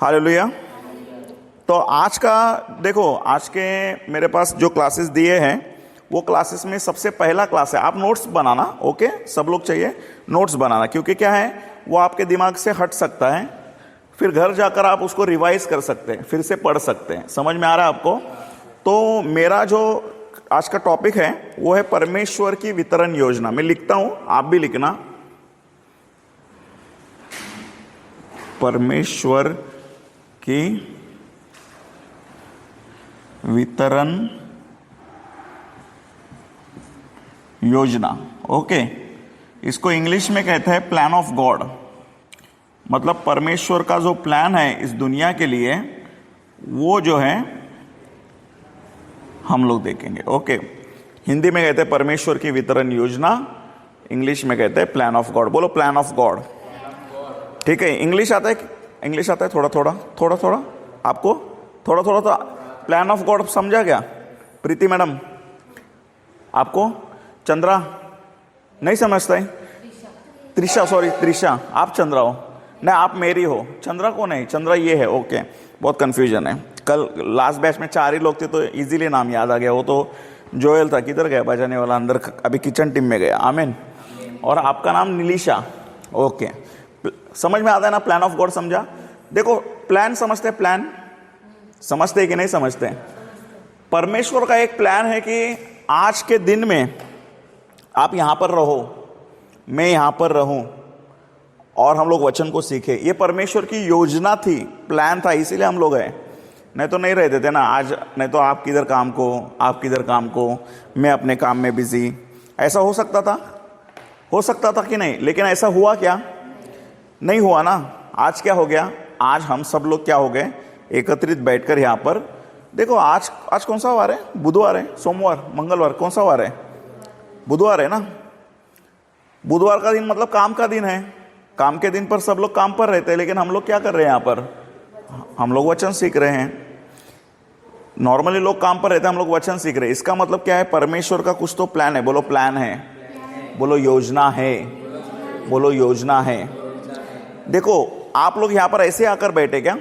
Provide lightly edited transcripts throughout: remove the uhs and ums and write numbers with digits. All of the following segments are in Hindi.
हालेलुया। तो आज का देखो, आज के मेरे पास जो क्लासेस दिए हैं वो क्लासेस में सबसे पहला क्लास है आप नोट्स बनाना। ओके, सब लोग चाहिए नोट्स बनाना, क्योंकि क्या है वो आपके दिमाग से हट सकता है, फिर घर जाकर आप उसको रिवाइज कर सकते हैं, फिर से पढ़ सकते हैं। समझ में आ रहा है आपको? तो मेरा जो आज का टॉपिक है वो है परमेश्वर की वितरण योजना। मैं लिखता हूं, आप भी लिखना। परमेश्वर की वितरण योजना। ओके, इसको इंग्लिश में कहते हैं प्लान ऑफ गॉड। मतलब परमेश्वर का जो प्लान है इस दुनिया के लिए वो जो है हम लोग देखेंगे। ओके, हिंदी में कहते हैं परमेश्वर की वितरण योजना, इंग्लिश में कहते हैं प्लान ऑफ गॉड। बोलो प्लान ऑफ गॉड। ठीक है, इंग्लिश आता है? इंग्लिश आता है थोड़ा थोड़ा आपको थोड़ा तो प्लान ऑफ गॉड समझा क्या? प्रीति मैडम आपको? चंद्रा नहीं समझता है? त्रिशा, आप चंद्रा हो? नहीं, आप मेरी हो। चंद्रा को नहीं, चंद्रा ये है। ओके, बहुत कंफ्यूजन है। कल लास्ट बैच में 4 ही लोग थे तो इजीली नाम याद आ गया। वो तो जोएल था, किधर गया बजाने वाला? अंदर अभी किचन टीम में गया। आमीन। और आपका नाम नीलिशा। ओके, समझ में आता है ना? प्लान ऑफ गॉड समझा? देखो, प्लान समझते हैं? प्लान समझते हैं कि नहीं समझते हैं? परमेश्वर का एक प्लान है कि आज के दिन में आप यहां पर रहो, मैं यहां पर रहूं और हम लोग वचन को सीखे। ये परमेश्वर की योजना थी, प्लान था, इसीलिए हम लोग हैं। नहीं तो नहीं रहते थे ना आज। नहीं तो आप किधर काम को, आप किधर काम को, मैं अपने काम में बिजी। ऐसा हो सकता था कि नहीं? लेकिन ऐसा हुआ क्या? नहीं हुआ ना। आज क्या हो गया? आज हम सब लोग क्या हो गए? एकत्रित बैठकर यहाँ पर। देखो, आज कौन सा वार है? बुधवार है, सोमवार, मंगलवार, कौन सा वार है? बुधवार है ना। बुधवार का दिन मतलब काम का दिन है। काम के दिन पर सब लोग काम पर रहते हैं, लेकिन हम लोग क्या कर रहे हैं यहाँ पर? हम लोग वचन सीख रहे हैं। नॉर्मली लोग काम पर रहते हैं, हम लोग वचन सीख रहे हैं। इसका मतलब क्या है? परमेश्वर का कुछ तो प्लान है। बोलो प्लान है, बोलो योजना है, बोलो योजना है। देखो, आप लोग यहाँ पर ऐसे आकर बैठे क्या?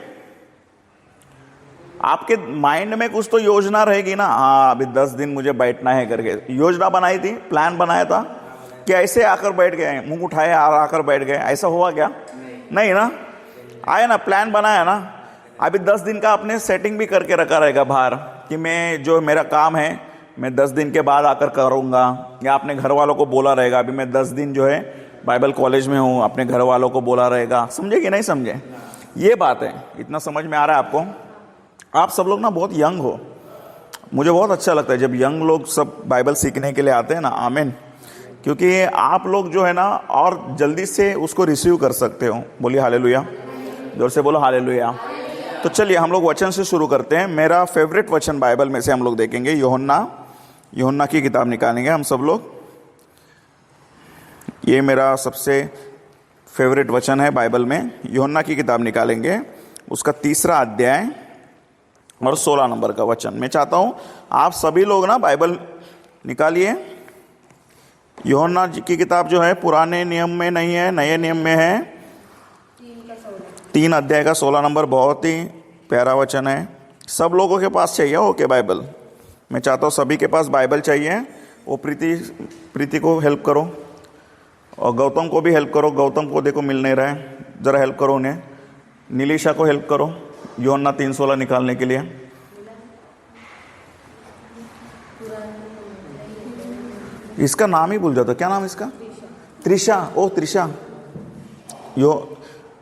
आपके माइंड में कुछ तो योजना रहेगी ना। हाँ, अभी 10 दिन मुझे बैठना है करके योजना बनाई थी, प्लान बनाया था। क्या ऐसे आकर बैठ गए, मुंह उठाए और आकर बैठ गए? ऐसा हुआ क्या? नहीं ना। आया ना, प्लान बनाया ना। अभी 10 दिन का आपने सेटिंग भी करके रखा रहेगा बाहर कि मैं जो मेरा काम है मैं 10 दिन के बाद आकर करूँगा। या अपने घर वालों को बोला रहेगा अभी मैं 10 दिन जो है बाइबल कॉलेज में हूँ, अपने घर वालों को बोला रहेगा। समझे कि नहीं समझे? ये बात है। इतना समझ में आ रहा है आपको? आप सब लोग ना बहुत यंग हो, मुझे बहुत अच्छा लगता है जब यंग लोग सब बाइबल सीखने के लिए आते हैं ना। आमीन। क्योंकि आप लोग जो है ना और जल्दी से उसको रिसीव कर सकते हो। बोलिए हालेलुया, जोर से बोलो हालेलुया। तो चलिए हम लोग वचन से शुरू करते हैं। मेरा फेवरेट वचन बाइबल में से हम लोग देखेंगे। यूहन्ना की किताब निकालेंगे हम सब लोग। ये मेरा सबसे फेवरेट वचन है बाइबल में। यूहन्ना की किताब निकालेंगे, उसका 3रा अध्याय और 16 नंबर का वचन। मैं चाहता हूं आप सभी लोग ना बाइबल निकालिए। यूहन्ना की किताब जो है पुराने नियम में नहीं है, नए नियम में है। 3 अध्याय का 16 नंबर, बहुत ही प्यारा वचन है। सब लोगों के पास चाहिए ओके बाइबल। मैं चाहता हूँ सभी के पास बाइबल चाहिए। वो प्रीति को हेल्प करो और गौतम को भी हेल्प करो। गौतम को देखो मिल नहीं रहा है, ज़रा हेल्प करो उन्हें। नीलिशा को हेल्प करो यूहन्ना 3:16 निकालने के लिए। इसका नाम ही भूल जाता, क्या नाम इसका? त्रिशा। ओ त्रिशा,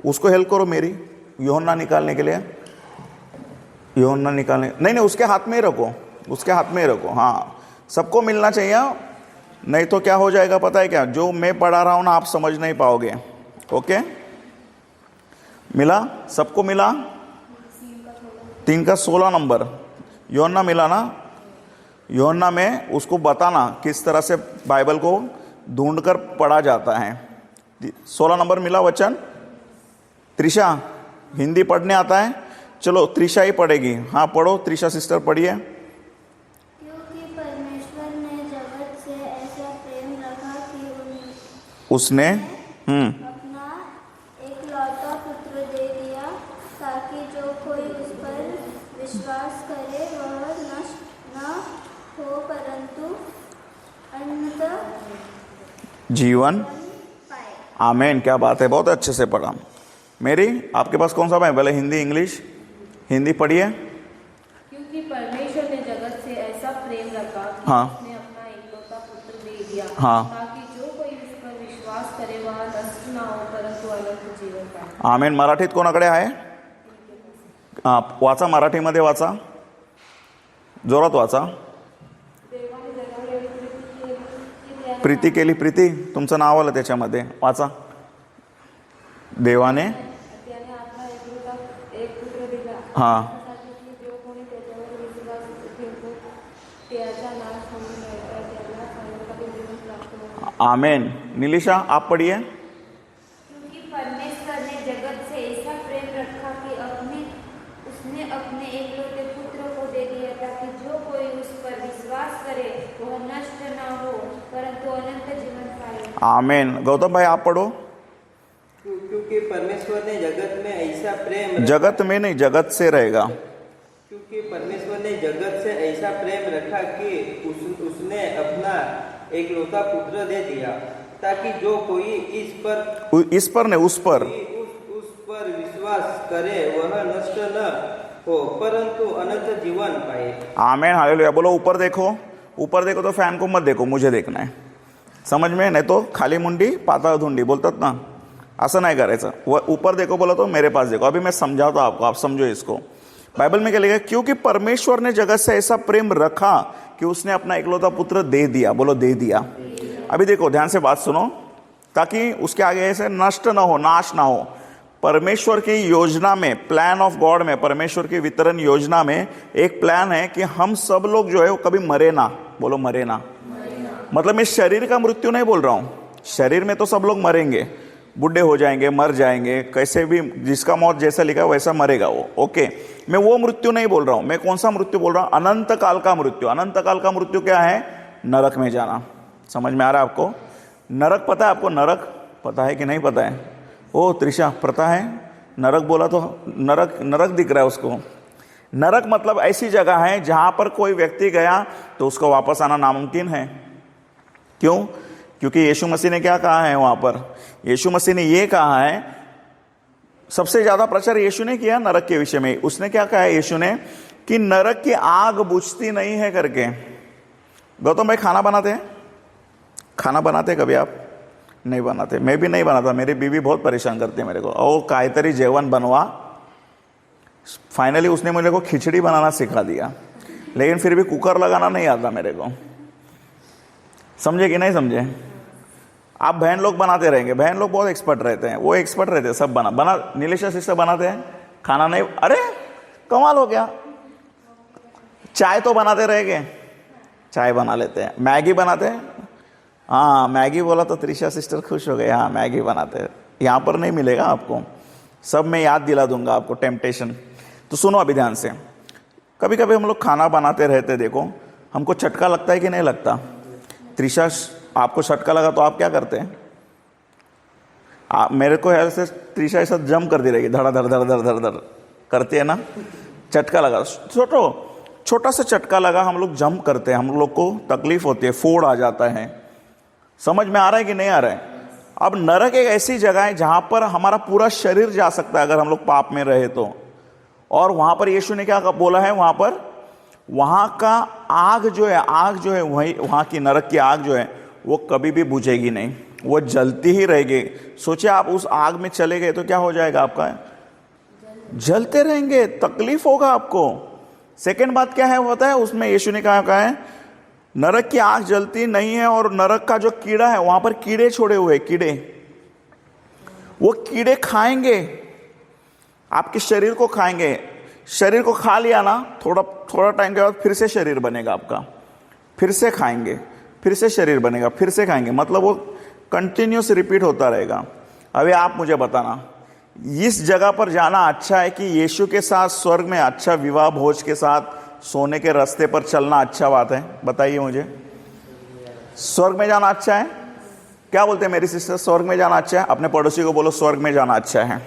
उसको हेल्प करो मेरी यूहन्ना निकालने के लिए। यूहन्ना निकालने नहीं, उसके हाथ में ही रखो, उसके हाथ में ही रखो। हाँ, सबको मिलना चाहिए, नहीं तो क्या हो जाएगा पता है क्या? जो मैं पढ़ा रहा हूं ना आप समझ नहीं पाओगे। ओके, मिला? सबको मिला? 3 का 16 नंबर यूहन्ना मिला ना? यूहन्ना में उसको बताना किस तरह से बाइबल को ढूंढकर पढ़ा जाता है। 16 नंबर मिला वचन। त्रिशा हिंदी पढ़ने आता है? चलो त्रिशा ही पढ़ेगी। हाँ पढ़ो, त्रिशा सिस्टर पढ़िए। क्योंकि परमेश्वर ने जगत से ऐसा प्रेम रखा कि उसने अपना एकलौता पुत्र दे दिया ताकि जो कोई उस पर विश्वास करे वह नष्ट न हो परंतु अनंत जीवन पाए। आमीन। क्या बात है, बहुत अच्छे से पढ़ा। मेरी आपके पास कौन सा बाइबल है? हिंदी, इंग्लिश? हिंदी पढ़िए। क्योंकि परमेश्वर ने जगत से ऐसा प्रेम रखा कि हाँ। उसने अपना इकलौता पुत्र दे दिया हाँ। ताकि जो कोई उस पर विश्वास करे वह नष्ट न हो परंतु अनंत जीवन पाए। आमीन। मराठीत कोणाकडे आहे? वाचा, मराठीमध्ये वाचा, जोरात वाचा. प्रीती केली, प्रीती तुमचं नाव आलं त्याच्यामध्ये, वाचा. देवाने त्याने आपला एक पुत्र दिला हां यासाठी की जो कोणी त्याच्यावर विश्वास ठेवतो त्याचा नाश होऊ नये तर त्याला अनंत जीवन प्राप्त होईल। आमीन. निलिशा आप पढ़िए. क्योंकि परमेश्वर ने जगत से ऐसा प्रेम रखा कि उसने अपने एकलौते पुत्र को दे दिया ताकि जो कोई उस पर विश्वास करे वह नष्ट न हो परंतु अनंत जीवन पाए। आमीन. गौतम भाई आप पढ़ो. क्योंकि परमेश्वर ने जगत में ऐसा प्रेम जगत में नहीं, जगत से रहेगा. क्योंकि परमेश्वर ने जगत से ऐसा प्रेम रखा कि उसने अपना एकलौता पुत्र दे दिया ताकि जो कोई इस पर नहीं, उस पर उस पर विश्वास करे वह नष्ट न हो परंतु अनंत जीवन पाए। आमीन. हालेलुया. बोलो ऊपर देखो. ऊपर देखो तो फैन को मत देखो, मुझे देखना है. समझ में? नहीं तो खाली मुंडी पाताळ धुंडी बोलतात ना, असं नाही करायचं. वह ऊपर देखो बोला तो मेरे पास देखो. अभी मैं समझाता हूं आपको, आप समझो इसको. बाइबल में क्या लिखा है? क्योंकि परमेश्वर ने जगत से ऐसा प्रेम रखा कि उसने अपना इकलौता पुत्र दे दिया. बोलो दे दिया. अभी देखो, ध्यान से बात सुनो, ताकि उसके आगे ऐसे नष्ट ना हो, नाश ना हो. परमेश्वर की योजना में, प्लान ऑफ गॉड में, परमेश्वर की वितरण योजना में एक प्लान है कि हम सब लोग जो है वो कभी मरे ना. बोलो मरे ना. मतलब मैं शरीर का मृत्यु नहीं बोल रहा हूं. शरीर में तो सब लोग मरेंगे, बुढ़े हो जाएंगे, मर जाएंगे, कैसे भी, जिसका मौत जैसा लिखा वैसा मरेगा वो. ओके, मैं वो मृत्यु नहीं बोल रहा हूं. मैं कौन सा मृत्यु बोल रहा हूं? अनंत काल का मृत्यु. अनंत काल का मृत्यु क्या है? नरक में जाना. समझ में आ रहा है आपको? नरक पता है आपको? नरक पता है कि नहीं पता है? ओ त्रिशा, पता है? नरक बोला तो नरक, नरक दिख रहा है उसको. नरक मतलब ऐसी जगह है जहां पर कोई व्यक्ति गया तो उसको वापस आना नामुमकिन है. क्यों? क्योंकि यीशु मसीह ने क्या कहा है वहां पर? यीशु मसीह ने ये कहा है, सबसे ज्यादा प्रचार यीशु ने किया नरक के विषय में. उसने क्या कहा है यीशु ने? कि नरक की आग बुझती नहीं है करके. गौतम भाई खाना बनाते हैं? खाना बनाते कभी आप? नहीं बनाते. मैं भी नहीं बनाता. मेरी बीवी बहुत परेशान करती है मेरे को. ओ काहीतरी जेवण बनवा. फाइनली उसने मुझे को खिचड़ी बनाना सिखा दिया, लेकिन फिर भी कुकर लगाना नहीं आता मेरे को. समझे कि नहीं समझे? आप बहन लोग बनाते रहेंगे. बहन लोग बहुत एक्सपर्ट रहते हैं, वो एक्सपर्ट रहते हैं सब बना. नीलेशा सिस्टर बनाते हैं खाना? नहीं. अरे कमाल हो गया. चाय तो बनाते रहेंगे, चाय बना लेते हैं. मैगी बनाते हैं? हाँ, मैगी बोला तो त्रिशा सिस्टर खुश हो गए. हाँ मैगी बनाते हैं. यहाँ पर नहीं मिलेगा आपको, सब मैं याद दिला दूंगा आपको, टेम्पटेशन. तो सुनो अभी ध्यान से. कभी कभी हम लोग खाना बनाते रहते, देखो हमको चटका लगता है कि नहीं लगता? त्रिशा, आपको चटका लगा तो आप क्या करते हैं? मेरे को ऐसे त्रिशा ऐसा जम कर दे रहेगी, धड़ा धड़ धड़ धड़ धड़ धड़ करती है ना. चटका लगा, छोटा सा चटका लगा, हम लोग जम करते हैं, हम लोग को तकलीफ होती है, फोड़ आ जाता है. समझ में आ रहा है कि नहीं आ रहा है? अब नरक एक ऐसी जगह है जहां पर हमारा पूरा शरीर जा सकता है अगर हम लोग पाप में रहे तो. और वहां पर यीशु ने क्या बोला है? वहां पर, वहां का आग जो है वही, वहां की नरक की आग जो है वो कभी भी बुझेगी नहीं, वो जलती ही रहेगी. सोचिए आप उस आग में चले गए तो क्या हो जाएगा आपका? जलते रहेंगे, तकलीफ होगा आपको. सेकेंड बात क्या है होता है उसमें? यीशु ने कहा है नरक की आग जलती नहीं है, और नरक का जो कीड़ा है वहां पर कीड़े छोड़े हुए, कीड़े, वो कीड़े खाएंगे, आपके शरीर को खाएंगे. शरीर को खा लिया ना, थोड़ा टाइम के बाद फिर से शरीर बनेगा आपका, फिर से खाएंगे, फिर से शरीर बनेगा, फिर से खाएंगे. मतलब वो कंटिन्यूस रिपीट होता रहेगा. अभी आप मुझे बताना, इस जगह पर जाना अच्छा है कि यीशु के साथ स्वर्ग में अच्छा विवाह भोज के साथ सोने के रास्ते पर चलना अच्छा बात है? बताइए मुझे. स्वर्ग में जाना अच्छा है? क्या बोलते हैं मेरी सिस्टर? स्वर्ग में जाना अच्छा है? अपने पड़ोसी को बोलो स्वर्ग में जाना अच्छा है.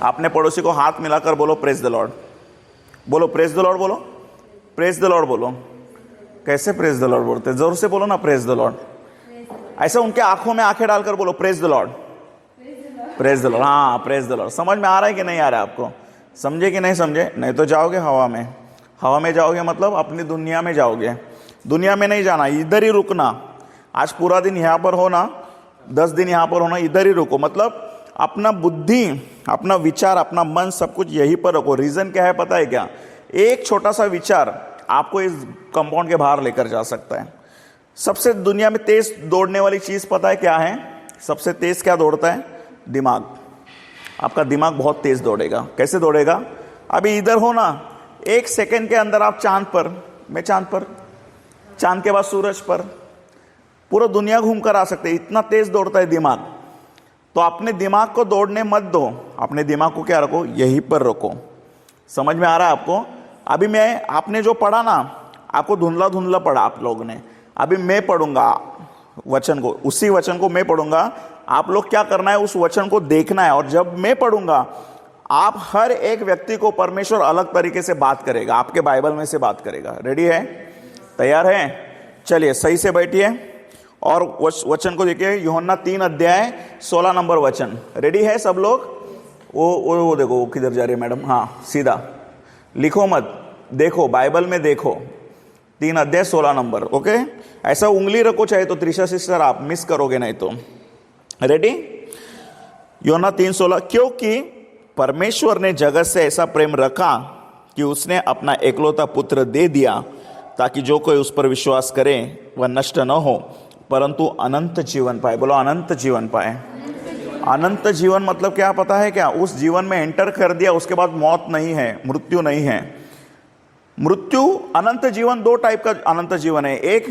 अपने पड़ोसी को हाथ मिलाकर बोलो प्रेज द लॉर्ड, बोलो प्रेज द लॉर्ड, बोलो प्रेज द लॉर्ड, बोलो। कैसे प्रेज द लॉर्ड बोलते, जोर से बोलो ना प्रेज द लॉर्ड। ऐसा उनके आंखों में आंखें डालकर बोलो praise the Lord, praise the Lord. हाँ प्रेज द लॉर्ड। समझ में आ रहा है कि नहीं आ रहा है आपको? समझे कि नहीं समझे? नहीं तो जाओगे हवा में। हवा में जाओगे मतलब अपनी दुनिया में जाओगे। दुनिया में नहीं जाना, इधर ही रुकना। आज पूरा दिन यहाँ पर होना, 10 दिन यहाँ पर होना, इधर ही रुको। मतलब अपना बुद्धि, अपना विचार, अपना मन, सब कुछ यहीं पर रखो। रीजन क्या है पता है क्या? एक छोटा सा विचार आपको इस कंपाउंड के बाहर लेकर जा सकता है। सबसे दुनिया में तेज दौड़ने वाली चीज पता है क्या है? सबसे तेज क्या दौड़ता है? दिमाग। आपका दिमाग बहुत तेज दौड़ेगा। कैसे दौड़ेगा? अभी इधर हो ना, 1 सेकंड के अंदर आप चांद पर, मैं चांद पर, चांद के बाद सूरज पर, पूरा दुनिया घूम कर आ सकते हैं। इतना तेज दौड़ता है दिमाग। तो अपने दिमाग को दौड़ने मत दो, अपने दिमाग को क्या रखो? यहीं पर रखो। समझ में आ रहा है आपको? अभी मैं, आपने जो पढ़ा ना, आपको धुंधला धुंधला पढ़ा आप लोगों ने। अभी मैं पढ़ूंगा वचन को, उसी वचन को मैं पढ़ूंगा। आप लोग क्या करना है? उस वचन को देखना है। और जब मैं पढ़ूंगा, आप हर एक व्यक्ति को परमेश्वर अलग तरीके से बात करेगा, आपके बाइबल में से बात करेगा। रेडी है? तैयार है? चलिए सही से बैठिए और वचन को देखिए। यूहन्ना 3 अध्याय 16 नंबर वचन। रेडी है सब लोग? वो देखो, वो किधर जा रही है मैडम? हाँ सीधा लिखो मत, देखो बाइबल में देखो। 3 अध्याय 16 नंबर। ओके, ऐसा उंगली रखो चाहे तो। त्रिशा सिस्टर आप मिस करोगे नहीं तो। रेडी? यूहन्ना 3:16, क्योंकि परमेश्वर ने जगत से ऐसा प्रेम रखा कि उसने अपना एकलौता पुत्र दे दिया, ताकि जो कोई उस पर विश्वास करे वह नष्ट न हो परंतु अनंत जीवन पाए। बोलो अनंत जीवन पाए। अनंत जीवन मतलब क्या पता है क्या? उस जीवन में एंटर कर दिया, उसके बाद मौत नहीं है, मृत्यु नहीं है। मृत्यु, अनंत जीवन 2 टाइप का अनंत जीवन है। एक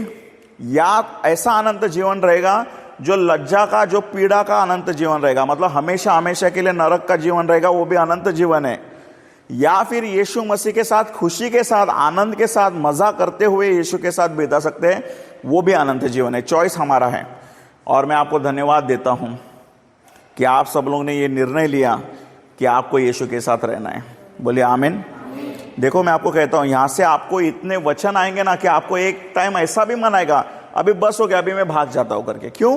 या ऐसा अनंत जीवन रहेगा जो लज्जा का, जो पीड़ा का अनंत जीवन रहेगा, मतलब हमेशा हमेशा के लिए नरक का जीवन रहेगा, वो भी अनंत जीवन है। या फिर यीशु मसीह के साथ खुशी के साथ, आनंद के साथ, मजा करते हुए यीशु के साथ बिता सकते हैं, वो भी अनंत जीवन है। चॉइस हमारा है। और मैं आपको धन्यवाद देता हूं कि आप सब लोगों ने ये निर्णय लिया कि आपको यीशु के साथ रहना है। बोलिए आमीन। देखो मैं आपको कहता हूं, यहां से आपको इतने वचन आएंगे ना कि आपको एक टाइम ऐसा भी मन आएगा, अभी बस हो गया, अभी मैं भाग जाता हूं करके। क्यों?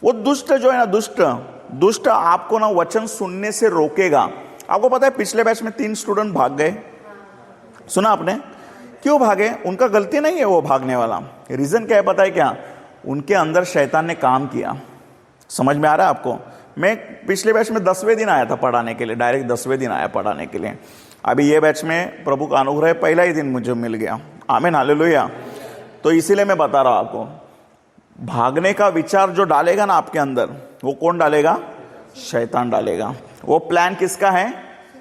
वो दुष्ट जो है ना, दुष्ट आपको ना वचन सुनने से रोकेगा। आपको पता है पिछले बैच में 3 स्टूडेंट भाग गए, सुना आपने? क्यों भागे? उनका गलती नहीं है वो भागने वाला। रीजन क्या है पता है क्या? उनके अंदर शैतान ने काम किया। समझ में आ रहा है आपको? मैं पिछले बैच में 10वें दिन आया था पढ़ाने के लिए, डायरेक्ट 10वें दिन आया पढ़ाने के लिए। अभी ये बैच में प्रभु का अनुग्रह पहला ही दिन मुझे मिल गया। आमीन, हालेलुया। तो इसीलिए मैं बता रहा हूं आपको, भागने का विचार जो डालेगा ना आपके अंदर, वो कौन डालेगा? शैतान डालेगा। वो प्लान किसका है?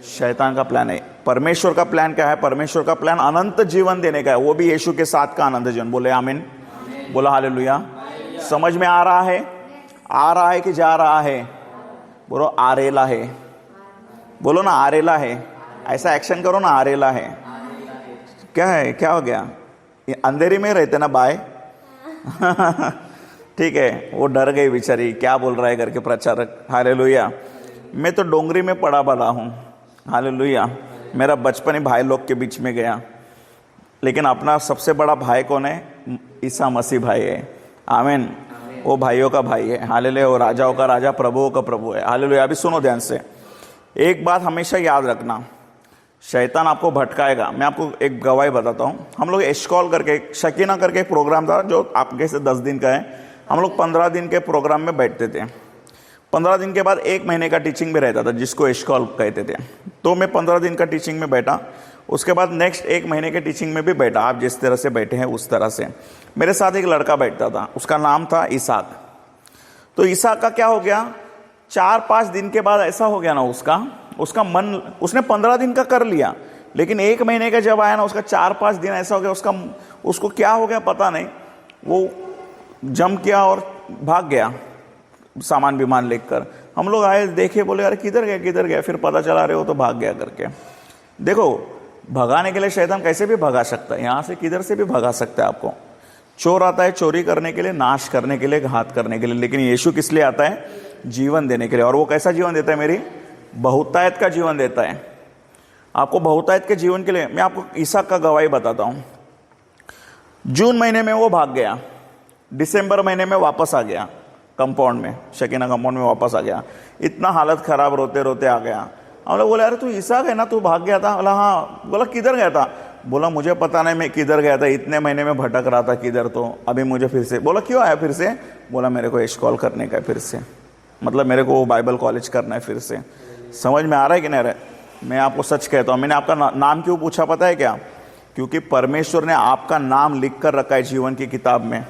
शैतान का प्लान है। परमेश्वर का प्लान क्या है? परमेश्वर का प्लान अनंत जीवन देने का है, वो भी यीशु के साथ का अनंत जीवन। बोले आमीन, बोला हालेलुया। समझ में आ रहा है? आ रहा है कि जा रहा है? बोलो आरेला है। बोलो ना आरेला है। ऐसा एक्शन करो ना, आरेला है। क्या है? क्या हो गया? अंधेरी में रहते ना बाय ठीक है, वो डर गई बेचारी, क्या बोल रहा है करके प्रचारक। हालेलुया। मैं तो डोंगरी में पड़ा बड़ा हूँ। हालेलुया। मेरा बचपन ही भाई लोग के बीच में गया, लेकिन अपना सबसे बड़ा भाई कौन है? ईसा मसीह भाई है। आमीन। वो भाइयों का भाई है। हालेलुया। वो राजाओं का राजा, प्रभुओं का प्रभु है। हालेलुया। अभी सुनो ध्यान से, एक बात हमेशा याद रखना, शैतान आपको भटकाएगा। मैं आपको एक गवाही बताता हूँ। हम लोग एशकॉल करके, शकीना करके एक प्रोग्राम था जो आपके से 10 दिन का है। हम लोग 15 दिन के प्रोग्राम में बैठते थे। 15 दिन के बाद 1 महीने का टीचिंग भी रहता था, जिसको एशकॉल कहते थे। तो मैं 15 दिन का टीचिंग में बैठा, उसके बाद नेक्स्ट 1 महीने के टीचिंग में भी बैठा। आप जिस तरह से बैठे हैं उस तरह से। मेरे साथ एक लड़का बैठता था, उसका नाम था इसाक। तो इसाक का क्या हो गया, 4-5 दिन के बाद ऐसा हो गया ना, उसका मन, उसने 15 दिन का कर लिया, लेकिन 1 महीने का जब आया ना, उसका 4-5 दिन ऐसा हो गया, उसको क्या हो गया पता नहीं, वो जम किया और भाग गया सामान विमान लेकर। हम लोग आए, देखे, बोले अरे किधर गया, फिर पता चला रहे हो तो भाग गया करके। देखो, भगाने के लिए शैतान कैसे भी भगा सकता है, यहां से किधर से भी भगा सकता है आपको। चोर आता है चोरी करने के लिए, नाश करने के लिए, घात करने के लिए, लेकिन यीशु किस लिए आता है? जीवन देने के लिए। और वो कैसा जीवन देता है? मेरी बहुतायत का जीवन देता है। आपको बहुतायत के जीवन के लिए मैं आपको इसहाक का गवाही बताता हूं। जून महीने में वो भाग गया, दिसंबर महीने में वापस आ गया कंपाउंड में, शकीना कंपाउंड में वापस आ गया। इतना हालत खराब, रोते रोते आ गया। हम लोग बोले अरे तू इसहाक है ना, तू भाग गया था? बोला हाँ। बोला किधर गया था? बोला मुझे पता नहीं मैं किधर गया था, इतने महीने में भटक रहा था किधर, तो अभी मुझे फिर से। बोला क्यों आया फिर से? बोला मेरे को एशकॉल करने का है फिर से, मतलब मेरे को बाइबल कॉलेज करना है फिर से। समझ में आ रहा है कि नहीं आ रहा है? मैं आपको सच कहता हूँ, मैंने आपका नाम क्यों पूछा पता है क्या? क्योंकि परमेश्वर ने आपका नाम लिख कर रखा है जीवन की किताब में।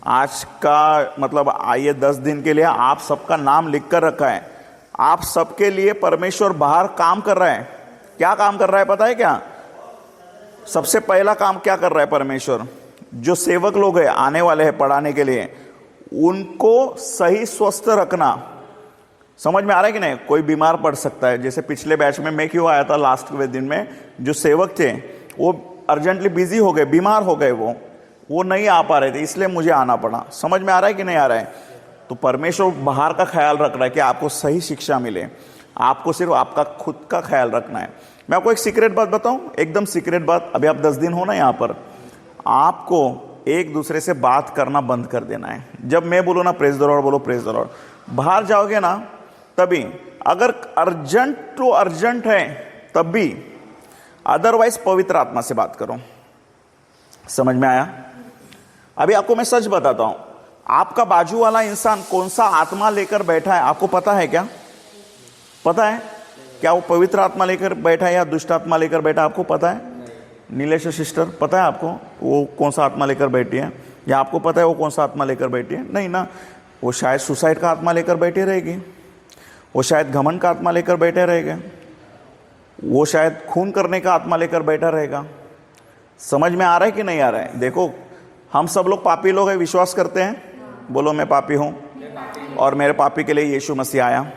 आज का मतलब आइए 10 दिन के लिए आप सबका नाम लिख कर रखा है। आप सबके लिए परमेश्वर बाहर काम कर रहा है। क्या काम कर रहा है पता है क्या? सबसे पहला काम क्या कर रहा है परमेश्वर? जो सेवक लोग हैं आने वाले हैं पढ़ाने के लिए, उनको सही स्वस्थ रखना। समझ में आ रहा है कि नहीं? कोई बीमार पड़ सकता है, जैसे पिछले बैच में मैं क्यों आया था लास्ट के दिन में, जो सेवक थे वो अर्जेंटली बिजी हो गए, बीमार हो गए, वो नहीं आ पा रहे थे, इसलिए मुझे आना पड़ा। समझ में आ रहा है कि नहीं आ रहा है? तो परमेश्वर बाहर का ख्याल रख रहा है कि आपको सही शिक्षा मिले। आपको सिर्फ आपका खुद का ख्याल रखना है। मैं आपको एक सीक्रेट बात बताऊं, एकदम सीक्रेट बात। अभी आप 10 दिन हो ना यहाँ पर, आपको एक दूसरे से बात करना बंद कर देना है। जब मैं बोलूँ ना प्रेज द लॉर्ड, बोलो प्रेज द लॉर्ड। बाहर जाओगे ना तभी, अगर अर्जेंट टू अर्जेंट है तब भी, अदरवाइज पवित्र आत्मा से बात करो। समझ में आया? अभी आपको मैं सच बताता हूं, आपका बाजू वाला इंसान कौन सा आत्मा लेकर बैठा है आपको पता है क्या? पता है क्या वो पवित्र आत्मा लेकर बैठा है या दुष्ट आत्मा लेकर बैठा? आपको पता है? नीलेश सिस्टर पता है आपको वो कौन सा आत्मा लेकर बैठी है? या आपको पता है वो कौन सा आत्मा लेकर बैठी है? नहीं ना। वो शायद सुसाइड का आत्मा लेकर बैठी रहेगी, वो शायद घमंड का आत्मा लेकर बैठे रहेगा, वो शायद खून करने का आत्मा लेकर बैठा रहेगा। समझ में आ रहा है कि नहीं आ रहा है? देखो, हम सब लोग पापी लोग हैं, विश्वास करते हैं? बोलो मैं पापी हूं और मेरे पापी के लिए यीशु मसीह आया।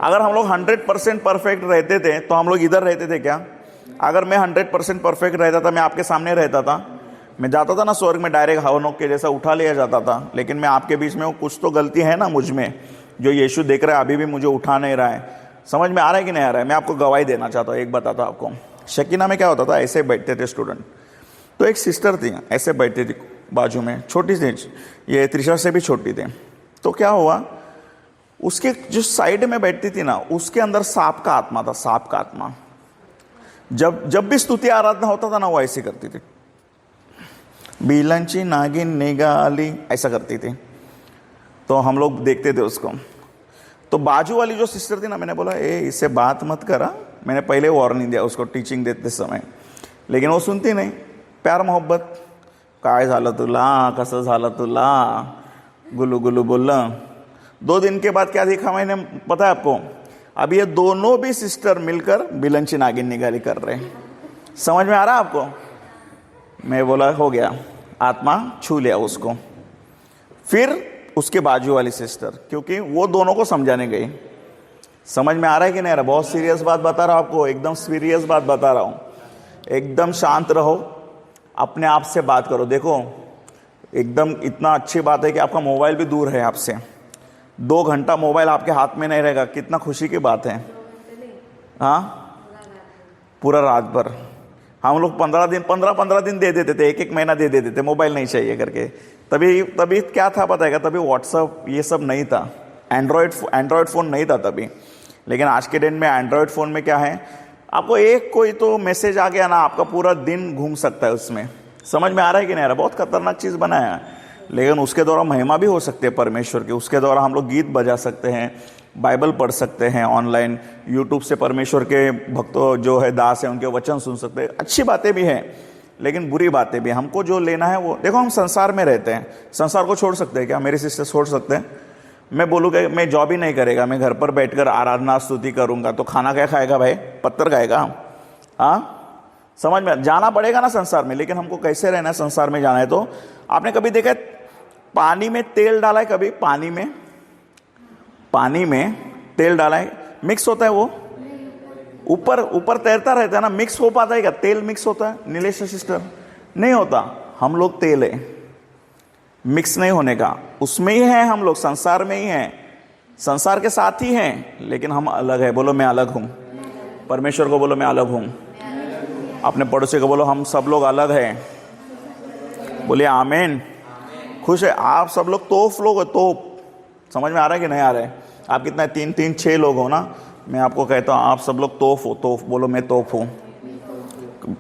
अगर हम लोग 100% परफेक्ट रहते थे तो हम लोग इधर रहते थे क्या? अगर मैं 100% परफेक्ट रहता था, मैं आपके सामने रहता था, मैं जाता था ना स्वर्ग में, डायरेक्ट हवनों के जैसा उठा लिया जाता था। लेकिन मैं आपके बीच में हूँ, कुछ तो गलती है ना मुझ में, जो यीशु देख रहा है अभी भी मुझे उठा नहीं रहा है। समझ में आ रहा है कि नहीं आ रहा है? मैं आपको गवाही देना चाहता हूँ। एक बताता हूँ आपको, शकीना में क्या होता था, ऐसे बैठते थे स्टूडेंट, तो एक सिस्टर थी ऐसे बैठती थी बाजू में, छोटी सी, ये त्रिशा से भी छोटी थी। तो क्या हुआ, उसके जो साइड में बैठती थी ना, उसके अंदर सांप का आत्मा था, सांप का आत्मा। जब भी स्तुति आराधना होता था ना, वो ऐसी करती थी, बिलंची नागिन निगाली, ऐसा करती थी। तो हम लोग देखते थे उसको। तो बाजू वाली जो सिस्टर थी ना, मैंने बोला ए इससे बात मत करा। मैंने पहले वार्निंग दिया उसको टीचिंग देते समय, लेकिन वो सुनती नहीं। प्यार मोहब्बत, काय झालं तुला, कसं झालं तुला, गुलू गुलू बोललं। 2 दिन के बाद क्या देखा मैंने पता है आपको? अब ये दोनों भी सिस्टर मिलकर बिलंची नागिन निगाली कर रहे हैं। समझ में आ रहा है आपको? मैं बोला हो गया, आत्मा छू लिया उसको। फिर उसके बाजू वाली सिस्टर, क्योंकि वो दोनों को समझाने गई। समझ में आ रहा है कि नहीं आ रहा? बहुत सीरियस बात बता रहा हूं आपको, एकदम सीरियस बात बता रहा हूं। एकदम शांत रहो, अपने आप से बात करो। देखो, एकदम इतना अच्छी बात है कि आपका मोबाइल भी दूर है आपसे। 2 घंटा मोबाइल आपके हाथ में नहीं रहेगा, कितना खुशी की बात है। हाँ, पूरा रात भर। हम लोग 15 दिन दे देते थे, 1 महीना दे देते थे, मोबाइल नहीं चाहिए करके। तभी क्या था पता है? तभी व्हाट्सअप ये सब नहीं था, एंड्रॉयड फ़ोन नहीं था तभी। लेकिन आज के दिन में एंड्रॉयड फ़ोन में क्या है, आपको एक कोई तो मैसेज आ गया ना, आपका पूरा दिन घूम सकता है उसमें। समझ में आ रहा है कि नहीं आ रहा? बहुत खतरनाक चीज़ बनाया है, लेकिन उसके द्वारा महिमा भी हो सकती है परमेश्वर की। उसके द्वारा हम लोग गीत बजा सकते हैं, बाइबल पढ़ सकते हैं, ऑनलाइन यूट्यूब से परमेश्वर के भक्तों जो है दास हैं उनके वचन सुन सकते हैं। अच्छी बातें भी हैं, लेकिन बुरी बातें भी। हमको जो लेना है वो, देखो हम संसार में रहते हैं, संसार को छोड़ सकते हैं क्या? मेरे सिस्टर छोड़ सकते हैं? मैं बोलूँगा मैं जॉब ही नहीं करेगा, मैं घर पर बैठकर आराधना स्तुति करूँगा, तो खाना क्या खाएगा भाई? पत्थर खाएगा? हाँ, समझ में जाना पड़ेगा ना संसार में। लेकिन हमको कैसे रहना है संसार में जाना है? तो आपने कभी देखा है पानी में तेल डाला है? कभी पानी में तेल डाला है, मिक्स होता है वो? ऊपर तैरता रहता है ना, मिक्स हो पाता है क्या? तेल मिक्स होता है नीलेश सिस्टर? नहीं होता। हम लोग तेल है, मिक्स नहीं होने का, उसमें ही है हम लोग, संसार में ही है। संसार के साथ ही हैं, लेकिन हम अलग है। बोलो मैं अलग हूं। परमेश्वर को बोलो मैं अलग हूं। अपने पड़ोसी को बोलो हम सब लोग अलग हैं। बोलिए आमीन। खुश है आप सब लोग? तोफ लोग हो, तोप। समझ में आ रहा है कि नहीं आ रहा है? आप कितना 3 6 लोग हो ना, मैं आपको कहता हूँ आप सब लोग तोफ हो। तोफ बोलो मैं तोफ हूँ।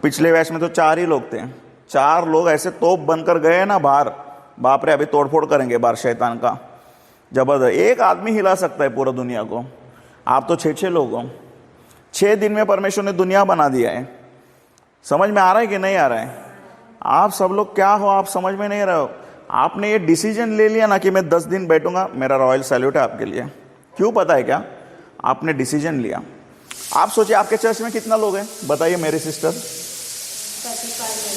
पिछले बैच में तो 4 ही लोग थे। 4 लोग ऐसे तोप बनकर गए ना बाहर, बाप रे, अभी तोड़फोड़ करेंगे बाहर शैतान का। जबरदस्त। एक आदमी हिला सकता है पूरा दुनिया को। आप तो 6 लोग हो। 6 दिन में परमेश्वर ने दुनिया बना दिया है। समझ में आ रहा है कि नहीं आ रहा है? आप सब लोग क्या हो, आप समझ में नहीं रहे हो। आपने ये डिसीजन ले लिया ना कि मैं 10 दिन बैठूंगा, मेरा रॉयल सैल्यूट है आपके लिए। क्यों पता है क्या? आपने डिसीजन लिया। आप सोचिए आपके चर्च में कितना लोग हैं, बताइए मेरे सिस्टर।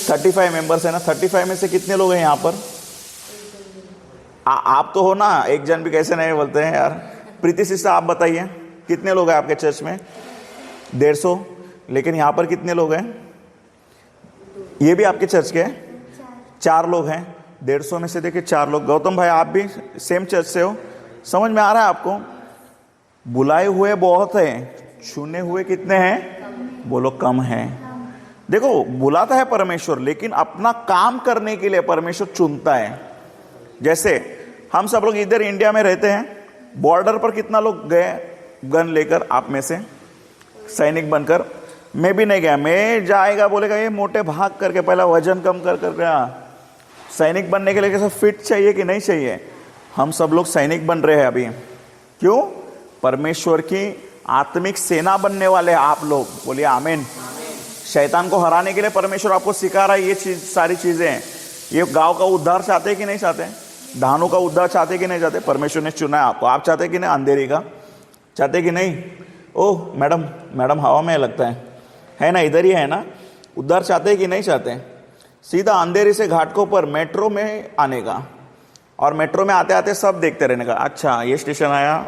35 मेंबर्स है ना। 35 में से कितने लोग हैं यहाँ पर? आप तो हो ना, एक जन भी कैसे नहीं बोलते हैं यार। प्रीति सिस्टर आप बताइए कितने लोग हैं आपके चर्च में? 150। लेकिन यहाँ पर कितने लोग हैं? ये भी आपके चर्च के 4 लोग हैं। 150 में से देखिए 4 लोग। गौतम भाई आप भी सेम चर्च से हो। समझ में आ रहा है आपको? बुलाए हुए बहुत हैं, चुने हुए कितने हैं? बोलो कम हैं। देखो बुलाता है परमेश्वर, लेकिन अपना काम करने के लिए परमेश्वर चुनता है। जैसे हम सब लोग इधर इंडिया में रहते हैं, बॉर्डर पर कितना लोग गए गन लेकर आप में से, सैनिक बनकर? मैं भी नहीं गया। मैं जाएगा बोलेगा ये मोटे भाग करके पहला वजन कम कर गया। सैनिक बनने के लिए कैसा फिट चाहिए कि नहीं चाहिए? हम सब लोग सैनिक बन रहे हैं अभी। क्यों? परमेश्वर की आत्मिक सेना बनने वाले आप लोग। बोलिए आमीन। शैतान को हराने के लिए परमेश्वर आपको सिखा रहा है ये चीज, सारी चीजें। ये गांव का उद्धार चाहते कि नहीं चाहते? धानों का उद्धार चाहते कि नहीं चाहते? परमेश्वर ने चुना है आपको। आप चाहते कि नहीं? अंधेरी का चाहते कि नहीं? ओह मैडम हवा में लगता है ना, इधर ही है ना। उद्धार चाहते कि नहीं चाहते? सीधा अंधेरी से घाटकों पर मेट्रो में आने का, और मेट्रो में आते आते सब देखते रहने का। अच्छा ये स्टेशन आया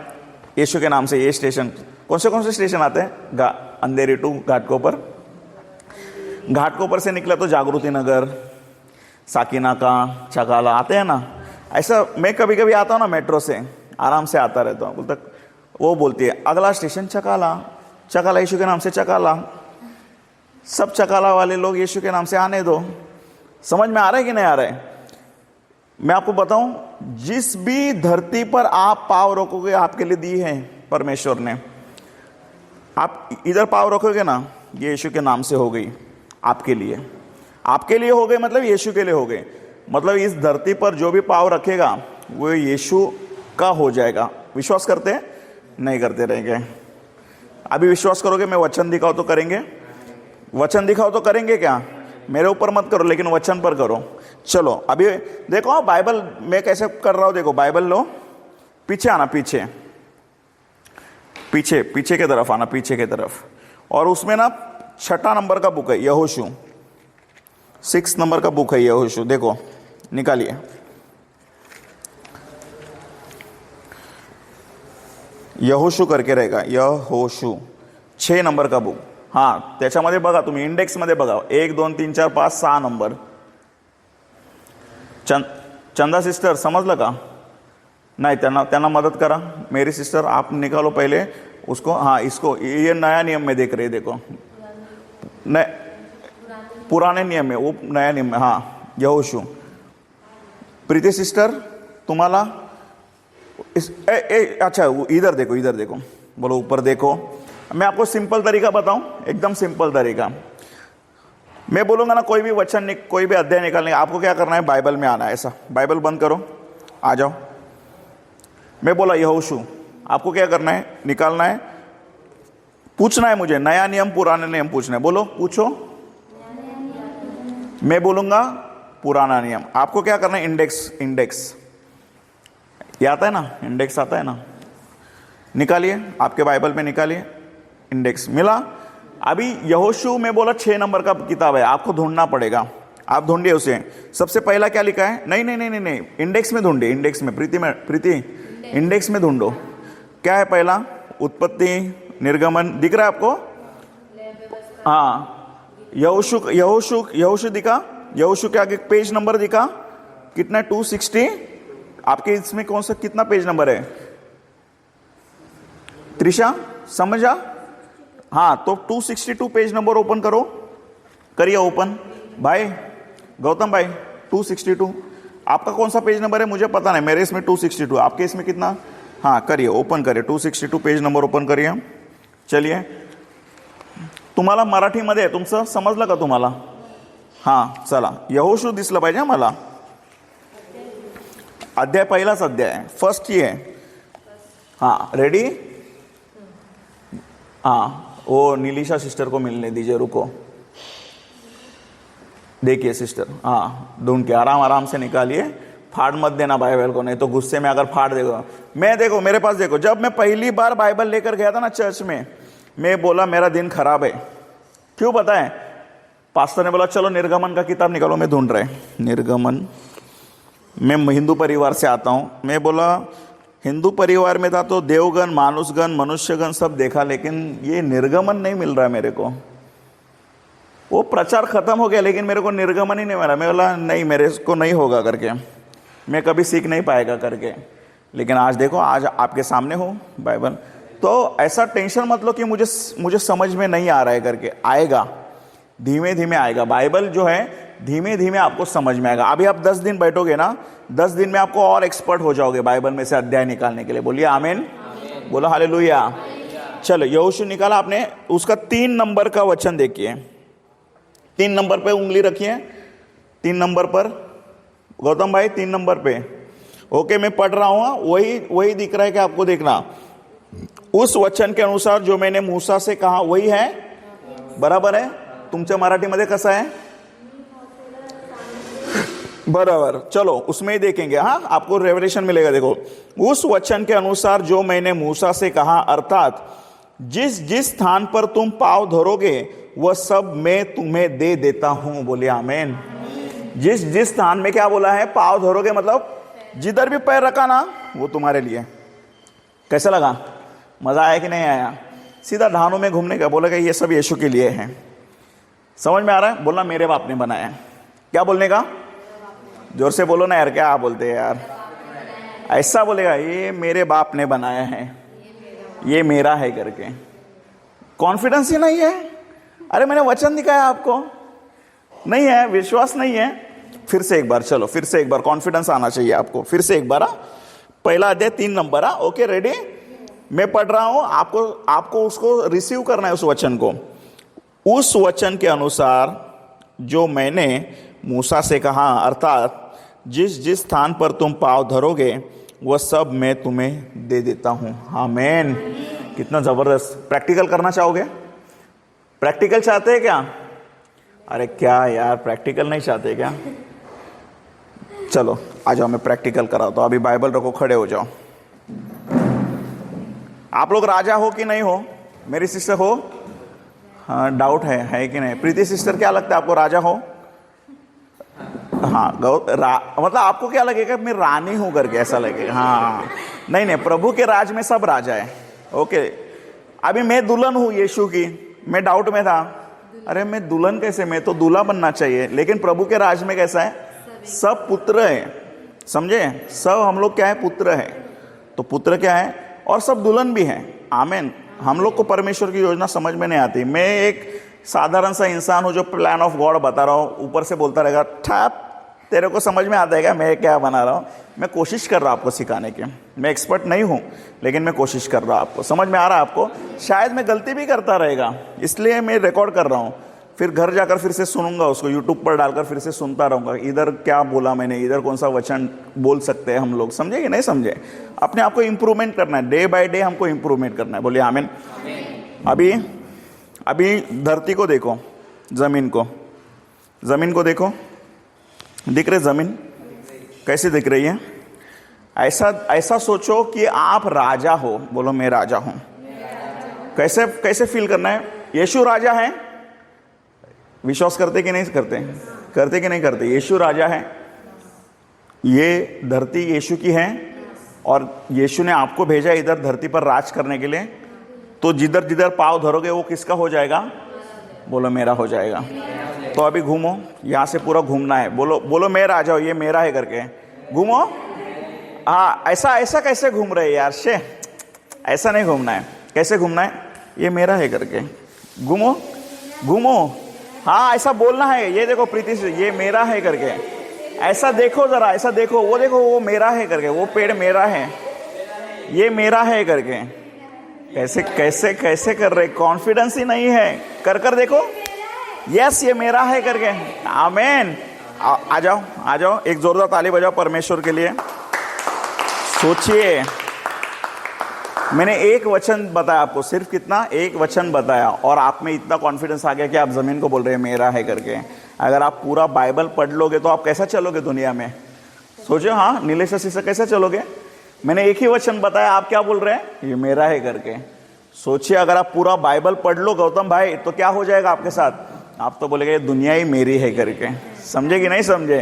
यीशु के नाम से। ये स्टेशन कौन से स्टेशन आते हैं? अंधेरी टू घाटकोपर। घाटकोपर से निकला तो जागृति नगर, साकिना का, चकाला आते हैं ना। ऐसा मैं कभी कभी आता हूँ ना मेट्रो से, आराम से आता रहता हूँ। बोलता वो बोलती है अगला स्टेशन चकाला। चकाला यीशु के नाम से चकाला। सब चकाला वाले लोग यीशु के नाम से आने दो। समझ में आ रहा है कि नहीं आ रहा है? मैं आपको बताऊं, जिस भी धरती पर आप पाँव रखोगे आपके लिए दी है परमेश्वर ने। आप इधर पाँव रखोगे ना, ये यीशु के नाम से हो गई आपके लिए। आपके लिए हो गए मतलब यीशु के लिए हो गए। मतलब इस धरती पर जो भी पाँव रखेगा वो यीशु का हो जाएगा। विश्वास करते हैं? नहीं करते रहेंगे। अभी विश्वास करोगे? मैं वचन दिखाओ तो करेंगे? वचन दिखाओ तो करेंगे क्या? मेरे ऊपर मत करो, लेकिन वचन पर करो। चलो अभी देखो बाइबल मैं कैसे कर रहा हूं। देखो बाइबल लो, पीछे आना, पीछे की तरफ आना, पीछे की तरफ। और उसमें ना 6 नंबर का बुक है यहोशू, 6 नंबर का बुक है यहोशू। देखो निकालिए। यहोशू करके रहेगा, यहोशू 6 नंबर का बुक। हाँ त्याच्यामध्ये बघा तुम्ही, इंडेक्समध्ये बघा 1 2 3 4 5 6 नंबर। चंदा सिस्टर समजलं का? नहीं, त्यांना मदद करा। मेरी सिस्टर आप निकालो पहले उसको। हाँ इसको, ये नया नियम में देख रहे, देखो पुराने नियम में, वो नया नियम में। हाँ यहोशू। प्रीति सिस्टर तुम्हाला अच्छा इधर देखो, इधर देखो, बोलो ऊपर देखो। मैं आपको सिंपल तरीका बताऊं, एकदम सिंपल तरीका। मैं बोलूंगा ना कोई भी वचन, कोई भी अध्याय निकालने, आपको क्या करना है? बाइबल में आना है। ऐसा बाइबल बंद करो, आ जाओ। मैं बोला यहोशू, आपको क्या करना है? निकालना है, पूछना है मुझे। नया नियम पुराने नियम पूछना है। बोलो पूछो। मैं बोलूंगा पुराना नियम, आपको क्या करना है? इंडेक्स ये आता है ना, इंडेक्स आता है ना, निकालिए आपके बाइबल में, निकालिए इंडेक्स। मिला? अभी यहोशू में बोला 6 नंबर का किताब है, आपको ढूंढना पड़ेगा। आप ढूंढिए उसे। सबसे पहला क्या लिखा है? नहीं, इंडेक्स में ढूंढिए, इंडेक्स में। प्रीति इंडेक्स में ढूंढो। क्या है पहला? उत्पत्ति, निर्गमन दिख रहा है आपको? हाँ यहोशू दिखा। यहोशू के आगे पेज नंबर दिखा कितना? 260। आपके इसमें कौन सा कितना पेज नंबर है? त्रिशा समझा? हाँ, तो 262 पेज नंबर ओपन करो, करिए ओपन। भाई गौतम भाई 262, आपका कौन सा पेज नंबर है मुझे पता नहीं, मेरे इसमें 262, आपके इसमें कितना? हाँ करिए, ओपन करिए, 262 पेज नंबर ओपन करिए। चलिए, तुम्हाला मराठीमध्ये आहे तुमचं, समजलं का तुम्हाला? हां चला, यहोशू दिसलं पाहिजे मला। अध्याय पहिलाच अध्याय आहे, फर्स्ट ही है। हाँ रेडी? हाँ, वो नीलिशा सिस्टर को मिलने दीजिए, रुको। देखिए सिस्टर, हाँ ढूंढ के आराम आराम से निकालिए, फाड़ मत देना बाइबल को, नहीं तो गुस्से में अगर फाड़ देगा। मैं देखो मेरे पास देखो, जब मैं पहली बार बाइबल लेकर गया था ना चर्च में, मैं बोला मेरा दिन खराब है। क्यों पता है? पास्टर ने बोला चलो निर्गमन का किताब निकालो, मैं ढूंढ रहे निर्गमन। मैं हिंदू परिवार से आता हूँ, मैं बोला हिंदू परिवार में था तो देवगण, मानुषगण, मनुष्यगण सब देखा, लेकिन ये निर्गमन नहीं मिल रहा है मेरे को। वो प्रचार खत्म हो गया लेकिन मेरे को निर्गमन ही नहीं मिला। मैं बोला नहीं, मेरे को नहीं होगा करके, मैं कभी सीख नहीं पाएगा करके। लेकिन आज देखो, आज आपके सामने हो बाइबल। तो ऐसा टेंशन मत लो कि मुझे समझ में नहीं आ रहा है करके, आएगा, धीमे धीमे आएगा। बाइबल जो है धीमे धीमे आपको समझ में आएगा। अभी आप 10 दिन बैठोगे ना, 10 दिन में आपको और एक्सपर्ट हो जाओगे बाइबल में से अध्याय निकालने के लिए। बोलिए आमीन, बोलो हालेलुया। चलो यहोशू निकाला आपने, उसका 3 नंबर का वचन देखिए। 3 नंबर पे उंगली रखिए, 3 नंबर पर गौतम भाई, 3 नंबर पे। ओके, मैं पढ़ रहा हूं, वही दिख रहा है कि आपको देखना। उस वचन के अनुसार जो मैंने मूसा से कहा वही है, बराबर है? तुमच्या मराठीमध्ये कसं आहे? बराबर, चलो उसमें ही देखेंगे। हाँ, आपको रेवलेशन मिलेगा। देखो, उस वचन के अनुसार जो मैंने मूसा से कहा, अर्थात जिस जिस स्थान पर तुम पाँव धरोगे वह सब मैं तुम्हें दे देता हूं। बोलिए आमीन। जिस जिस स्थान में, क्या बोला है? पाँव धरोगे, मतलब जिधर भी पैर रखा ना वो तुम्हारे लिए। कैसा लगा? मजा आया कि नहीं आया? सीधा ढानों में घूमने का, बोला ये सब यीशु के लिए है। समझ में आ रहा है? बोलना मेरे बाप ने बनाया। क्या बोलने का? जोर से बोलो ना यार, क्या बोलते हैं यार? ऐसा बोलेगा, ये मेरे बाप ने बनाया है, ये मेरा है करके। कॉन्फिडेंस ही नहीं है। अरे मैंने वचन दिखाया आपको, नहीं है, विश्वास नहीं है। फिर से एक बार, चलो फिर से एक बार, कॉन्फिडेंस आना चाहिए आपको। फिर से एक बार, पहला अध्याय 3 नंबर। Okay ready? मैं पढ़ रहा हूं, आपको उसको रिसीव करना है, उस वचन को। उस वचन के अनुसार जो मैंने मूसा से कहा, अर्थात जिस जिस स्थान पर तुम पाँव धरोगे वह सब मैं तुम्हें दे देता हूं। आमीन। कितना जबरदस्त। प्रैक्टिकल करना चाहोगे? प्रैक्टिकल चाहते हैं क्या? अरे क्या यार, प्रैक्टिकल नहीं चाहते क्या? चलो आ जाओ, मैं प्रैक्टिकल कराता हूं। अभी बाइबल रखो, खड़े हो जाओ। आप लोग राजा हो कि नहीं हो? मेरी सिस्टर हो? हाँ, डाउट है कि नहीं? प्रीति सिस्टर, क्या लगता है आपको, राजा हो? हाँ, मतलब आपको क्या लगेगा, मैं रानी हूं करके ऐसा लगेगा? हाँ नहीं, प्रभु के राज में सब राजा है। ओके, अभी मैं दुल्हन हूं यीशु की, मैं डाउट में था, अरे मैं दुल्हन कैसे, मैं तो दूल्हा बनना चाहिए। लेकिन प्रभु के राज में कैसा है? सब पुत्र है, समझे? सब हम लोग क्या है? पुत्र है। तो पुत्र क्या है? और सब दुल्हन भी है। आमीन। हम लोग को परमेश्वर की योजना समझ में नहीं आती। मैं एक साधारण सा इंसान हूं जो प्लान ऑफ गॉड बता रहा हूं, ऊपर से बोलता रहेगा ठप, तेरे को समझ में आता है क्या मैं क्या बना रहा हूं? मैं कोशिश कर रहा हूं आपको सिखाने की। मैं एक्सपर्ट नहीं हूं, लेकिन मैं कोशिश कर रहा हूं। आपको समझ में आ रहा है? आपको शायद मैं गलती भी करता रहेगा, इसलिए मैं रिकॉर्ड कर रहा हूं। फिर घर जाकर फिर से सुनूंगा उसको, यूट्यूब पर डालकर फिर से सुनता रहूंगा, इधर क्या बोला मैंने, इधर कौन सा वचन बोल सकते हैं हम लोग। समझे कि नहीं समझे? अपने आप को इंप्रूवमेंट करना है, डे बाय डे हमको इंप्रूवमेंट करना है। बोलिए आमीन। अभी धरती को देखो, जमीन को देखो, दिख रही जमीन? कैसे दिख रही है? ऐसा सोचो कि आप राजा हो। बोलो मैं राजा हूं। कैसे फील करना है? यीशु राजा है। विश्वास करते कि नहीं करते? करते कि नहीं करते? यीशु राजा है, ये धरती यीशु की है और यीशु ने आपको भेजा इधर धरती पर राज करने के लिए। तो जिधर जिधर पाँव धरोगे वो किसका हो जाएगा? बोलो मेरा हो जाएगा। तो अभी घूमो, यहाँ से पूरा घूमना है। बोलो मैं राजा हूँ, ये मेरा है करके घूमो। हाँ, ऐसा कैसे घूम रहे यार? ऐसा नहीं घूमना है। कैसे घूमना है, ये मेरा है करके घूमो घूमो। हाँ ऐसा बोलना है, ये देखो प्रीति से, ये मेरा है करके ऐसा देखो जरा, ऐसा देखो वो मेरा है करके, वो पेड़ मेरा है, ये मेरा है करके। कैसे कैसे कैसे कर रहे, कॉन्फिडेंस ही नहीं है, कर कर देखो, यस ये मेरा है करके। आमीन। आ जाओ आ जाओ, एक जोरदार ताली बजाओ परमेश्वर के लिए। सोचिए, मैंने एक वचन बताया आपको, सिर्फ कितना, एक वचन बताया, और आप में इतना कॉन्फिडेंस आ गया कि आप जमीन को बोल रहे हैं मेरा है करके। अगर आप पूरा बाइबल पढ़ लोगे तो आप कैसा चलोगे दुनिया में, सोचो। हाँ नीलेश से कैसे चलोगे, मैंने एक ही वचन बताया, आप क्या बोल रहे हैं, ये मेरा है करके। सोचिए अगर आप पूरा बाइबल पढ़ लो गौतम भाई, तो क्या हो जाएगा आपके साथ, आप तो बोलेंगे ये दुनिया ही मेरी है करके। समझे कि नहीं समझे।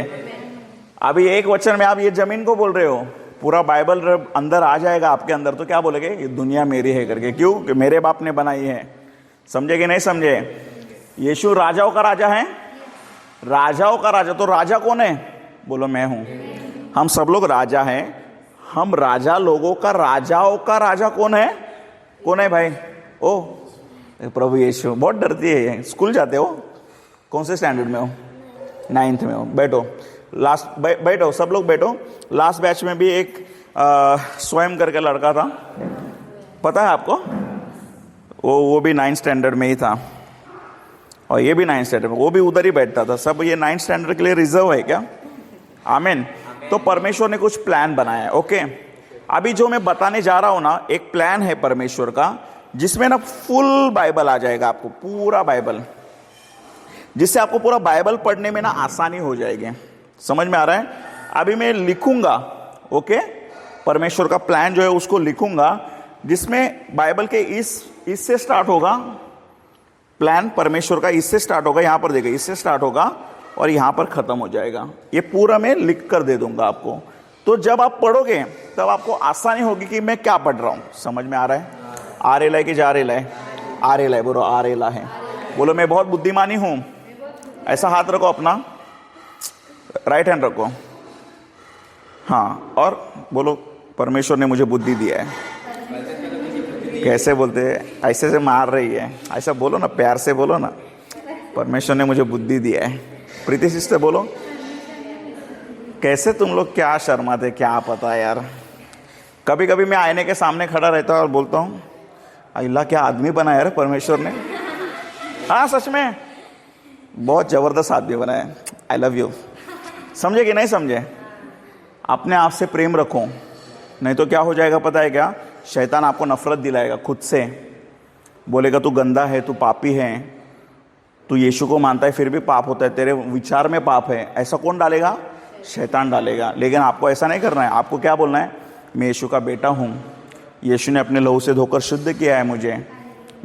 अभी एक वचन में आप ये जमीन को बोल रहे हो, पूरा बाइबल अंदर आ जाएगा आपके अंदर, तो क्या बोलेंगे, ये दुनिया मेरी है करके। क्यों, कि मेरे बाप ने बनाई है। समझे कि नहीं समझे। यीशु राजाओं का राजा है, राजाओं का राजा। तो राजा कौन है, बोलो मैं हूं। हम सब लोग राजा हैं, हम राजा लोगों का, राजाओं का राजा कौन है, कौन है भाई, ओ प्रभु यीशु। बहुत डरती है, स्कूल जाते हो, कौन से स्टैंडर्ड में हो, 9th में हो, बैठो लास्ट, बैठो सब लोग बैठो। लास्ट बैच में भी एक स्वयं करके लड़का था, पता है आपको, वो भी 9th स्टैंडर्ड में ही था, और ये भी 9th स्टैंडर्ड में, वो भी उधर ही बैठता था। सब ये 9th स्टैंडर्ड के लिए रिजर्व है क्या, आमीन। तो परमेश्वर ने कुछ प्लान बनाया है, ओके। अभी जो मैं बताने जा रहा हूं ना, एक प्लान है परमेश्वर का, जिसमें ना फुल बाइबल आ जाएगा आपको, पूरा बाइबल, जिससे आपको पूरा बाइबल पढ़ने में ना आसानी हो जाएगी। समझ में आ रहा है। अभी मैं लिखूंगा, ओके, परमेश्वर का प्लान जो है उसको लिखूंगा, जिसमें बाइबल के इससे स्टार्ट होगा प्लान परमेश्वर का, इससे स्टार्ट होगा, यहां पर देखिए, इससे स्टार्ट होगा और यहां पर खत्म हो जाएगा। ये पूरा मैं लिख कर दे दूंगा आपको, तो जब आप पढ़ोगे तब आपको आसानी होगी कि मैं क्या पढ़ रहा हूं। समझ में आ रहा है। आरेला की जा रेला है, आरेला बोलो, आरेला है बोलो, मैं बहुत बुद्धिमानी हूं। ऐसा हाथ रखो अपना, राइट हैंड रखो, हाँ, और बोलो परमेश्वर ने मुझे बुद्धि दिया है। कैसे बोलते हैं, ऐसे से मार रही है, ऐसा बोलो ना, प्यार से बोलो ना, परमेश्वर ने मुझे बुद्धि दिया है। प्रीति सिस्टर बोलो, कैसे तुम लोग क्या शर्माते, क्या पता यार। कभी कभी मैं आईने के सामने खड़ा रहता हूँ और बोलता हूँ, अल्लाह क्या आदमी बनाया यार परमेश्वर ने। हाँ सच में बहुत जबरदस्त आदमी बनाया। I love you. समझे कि नहीं समझे। अपने आप से प्रेम रखो, नहीं तो क्या हो जाएगा पता है क्या, शैतान आपको नफरत दिलाएगा खुद से, बोलेगा तू गंदा है, तू पापी है, तू यीशु को मानता है फिर भी पाप होता है, तेरे विचार में पाप है। ऐसा कौन डालेगा, शैतान डालेगा। लेकिन आपको ऐसा नहीं करना है, आपको क्या बोलना है, मैं यीशु का बेटा हूँ, यीशु ने अपने लहू से धोकर शुद्ध किया है मुझे,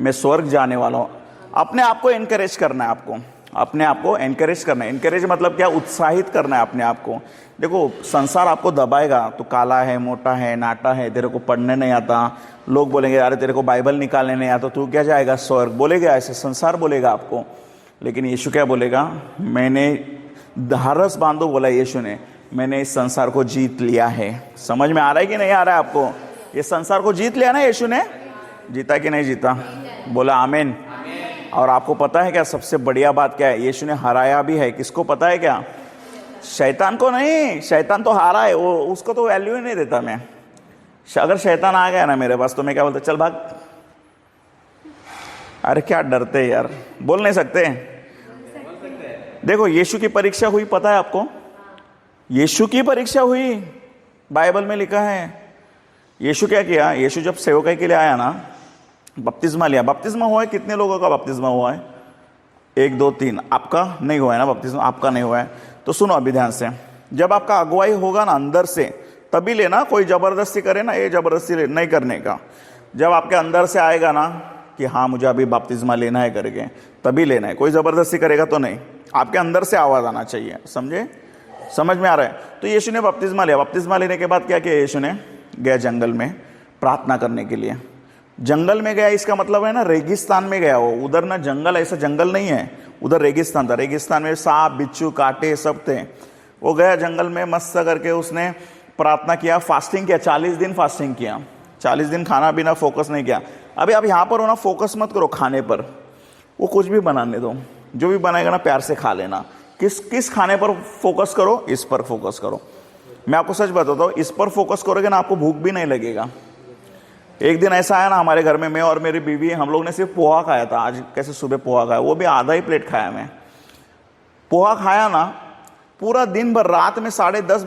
मैं स्वर्ग जाने वाला हूँ। अपने आप को एनकरेज करना है, आपको अपने आप को एनकरेज करना है। एनकरेज मतलब क्या, उत्साहित करना है अपने आप को। देखो संसार आपको दबाएगा, तो काला है, मोटा है, नाटा है, तेरे को पढ़ने नहीं आता, लोग बोलेंगे अरे तेरे को बाइबल निकालने नहीं आता, तू क्या जाएगा स्वर्ग, बोलेगा ऐसे, संसार बोलेगा आपको। लेकिन यीशु क्या बोलेगा, मैंने धारस बांधो, बोला यीशु ने, मैंने इस संसार को जीत लिया है। समझ में आ रहा है कि नहीं आ रहा है आपको। ये संसार को जीत लिया ना यीशु ने, जीता कि नहीं जीता, बोला आमीन। और आपको पता है क्या सबसे बढ़िया बात क्या है, यीशु ने हराया भी है। किसको पता है क्या, शैतान को नहीं, शैतान तो हारा है, वो उसको तो वैल्यू ही नहीं देता मैं। अगर शैतान आ गया ना मेरे पास तो मैं क्या बोलता, चल भाग। अरे क्या डरते यार, बोल नहीं सकते। देखो यीशु की परीक्षा हुई, पता है आपको, यीशु की परीक्षा हुई, बाइबल में लिखा है। यीशु क्या किया, यीशु जब सेवकाई के लिए आया ना, बपतिस्मा लिया। बपतिस्मा हुआ है, कितने लोगों का बपतिस्मा हुआ है, 1 2 3। आपका नहीं हुआ है ना बपतिस्मा, आपका नहीं हुआ है तो सुनो अभी ध्यान से। जब आपका अगुवाई होगा ना अंदर से, तभी लेना, कोई जबरदस्ती करे ना, ये जबरदस्ती नहीं करने का। जब आपके अंदर से आएगा ना कि हाँ मुझे अभी बपतिस्मा लेना है करके, तभी लेना है, कोई जबरदस्ती करेगा तो नहीं, आपके अंदर से आवाज आना चाहिए। समझे, समझ में आ रहा है। तो यीशु ने बपतिस्मा लिया। बपतिस्मा लेने के बाद क्या किया, यीशु ने गया जंगल में प्रार्थना करने के लिए। जंगल में गया, इसका मतलब है ना रेगिस्तान में गया। वो उधर ना जंगल, ऐसा जंगल नहीं है, उधर रेगिस्तान था। रेगिस्तान में सांप बिच्छू कांटे सब थे। वो गया जंगल में, मस्त करके उसने प्रार्थना किया, फास्टिंग किया, 40 दिन फास्टिंग किया, 40 दिन खाना पीना फोकस नहीं किया। अभी आप यहाँ पर हो ना, फोकस मत करो खाने पर, वो कुछ भी बनाने दो, जो भी बनाएगा ना प्यार से खा लेना। किस खाने पर फोकस करो? इस पर फोकस करो। मैं आपको सच बताता हूँ, इस पर फोकस करोगे ना आपको भूख भी नहीं लगेगा। एक दिन ऐसा आया ना हमारे घर में, मैं और मेरी बीवी, हम लोग ने सिर्फ पोहा खाया था। आज कैसे सुबह पोहा खाया, वो भी आधा ही प्लेट खाया मैं। पोहा खाया ना, पूरा दिन भर, रात में 10:30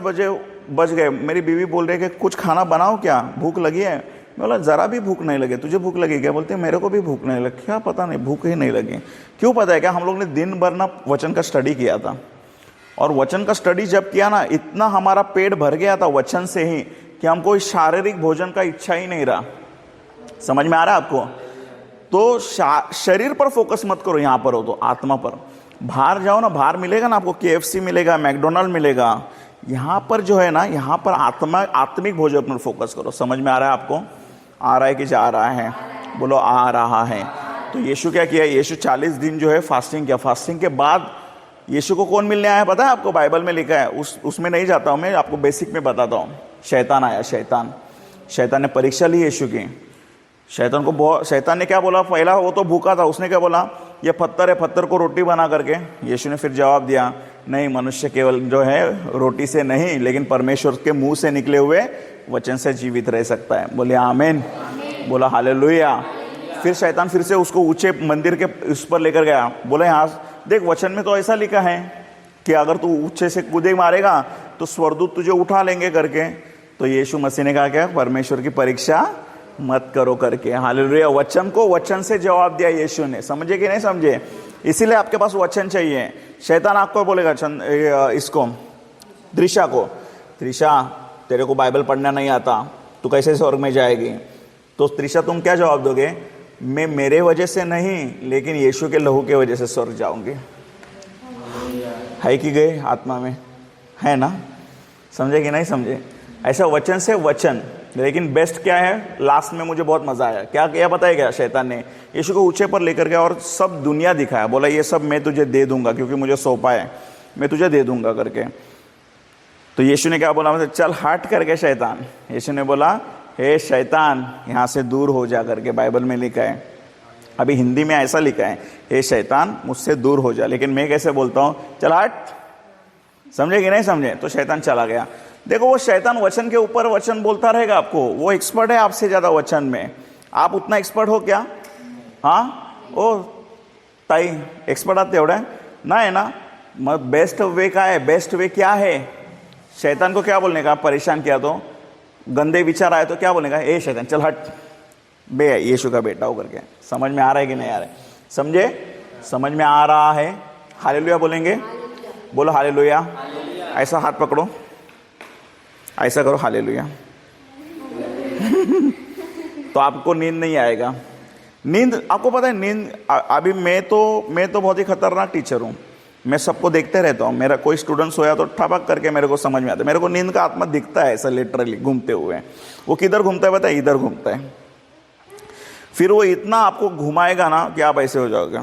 बज गए, मेरी बीवी बोल रही है कि कुछ खाना बनाओ क्या, भूख लगी है। मैं बोला ज़रा भी भूख नहीं लगे, तुझे भूख लगी क्या? बोलते मेरे को भी भूख नहीं लगी। क्या पता नहीं, भूख ही नहीं लगी। क्यों पता है क्या? हम लोग ने दिन भर ना वचन का स्टडी किया था, और वचन का स्टडी जब किया ना, इतना हमारा पेट भर गया था वचन से ही कि हमको शारीरिक भोजन का इच्छा ही नहीं रहा। समझ में आ रहा है आपको? तो शरीर पर फोकस मत करो, यहां पर हो तो आत्मा पर। बाहर जाओ ना, बाहर मिलेगा ना आपको, KFC मिलेगा, मैकडोनल्ड मिलेगा। यहां पर जो है ना, यहां पर आत्मिक भोजन पर फोकस करो। समझ में आ रहा है आपको? आ रहा है कि जा रहा है? बोलो आ रहा है। तो यीशु क्या किया? यीशु 40 दिन जो है फास्टिंग किया। फास्टिंग के बाद यीशु को कौन मिलने आया पता है आपको? बाइबल में लिखा है, उसमें नहीं जाता हूं मैं, आपको बेसिक में बताता हूं। शैतान आया। शैतान ने परीक्षा ली यीशु की। शैतान ने क्या बोला? पहला वो तो भूखा था, उसने क्या बोला? ये पत्थर है, पत्थर को रोटी बना करके। यीशु ने फिर जवाब दिया, नहीं, मनुष्य केवल जो है रोटी से नहीं, लेकिन परमेश्वर के मुंह से निकले हुए वचन से जीवित रह सकता है। बोले आमीन, बोला हालेलुया। फिर शैतान फिर से उसको ऊंचे मंदिर के उस पर लेकर गया। बोले यहाँ देख, वचन में तो ऐसा लिखा है कि अगर तू ऊंचे से कूदे मारेगा तो स्वर्गदूत तुझे उठा लेंगे करके। तो यीशु मसीह ने कहा क्या? परमेश्वर की परीक्षा मत करो करके। हालेलुया। वचन को वचन से जवाब दिया यीशु ने। समझे कि नहीं समझे? इसीलिए आपके पास वचन चाहिए। शैतान आपको बोलेगा, इसको त्रिशा को, त्रिशा तेरे को बाइबल पढ़ना नहीं आता, तू कैसे स्वर्ग में जाएगी? तो त्रिशा तुम क्या जवाब दोगे? मैं मेरे वजह से नहीं, लेकिन यीशु के लहू के वजह से स्वर्ग जाऊंगी। है कि गए आत्मा में? है ना? समझे कि नहीं समझे? ऐसा वचन से वचन। लेकिन बेस्ट क्या है? लास्ट में मुझे बहुत मजा आया। क्या किया पता है क्या? शैतान ने यीशु को ऊंचे पर लेकर गया और सब दुनिया दिखाया। बोला ये सब मैं तुझे दे दूंगा, क्योंकि मुझे सौंपा है, मैं तुझे दे दूंगा करके। तो यीशु ने क्या बोला? चल हट करके शैतान। यीशु ने बोला, हे शैतान, यहाँ से दूर हो जा करके। बाइबल में लिखा है, अभी हिंदी में ऐसा लिखा है, हे शैतान मुझसे दूर हो जा। लेकिन मैं कैसे बोलता हूँ? चल हट। समझे कि नहीं समझे? तो शैतान चला गया। देखो, वो शैतान वचन के ऊपर वचन बोलता रहेगा आपको। वो एक्सपर्ट है आपसे ज्यादा वचन में। आप उतना एक्सपर्ट हो क्या? हाँ, ओ ताई एक्सपर्ट आते एवढा ना है ना? मग बेस्ट वे का है? बेस्ट वे क्या है? शैतान को क्या बोलने का? परेशान किया तो, गंदे विचार आए तो क्या बोलने का? ए शैतान चल हट, बे यीशु का बेटा हो करके। समझ में आ रहा है कि नहीं आ रहा है? समझे? समझ में आ रहा है? हालेलुया बोलेंगे? बोलो हालेलुया। ऐसा हाथ पकड़ो, ऐसा करो हालेलुया। तो आपको नींद नहीं आएगा। नींद, आपको पता है नींद, अभी मैं तो बहुत ही खतरनाक टीचर हूँ। मैं सबको देखते रहता हूँ। मेरा कोई स्टूडेंट सोया तो ठपक करके मेरे को समझ में आता है। मेरे को नींद का आत्मा दिखता है ऐसा लिटरली घूमते हुए। वो किधर घूमता है पता है? इधर घूमता है। फिर वो इतना आपको घुमाएगा ना कि आप ऐसे हो जाओगे।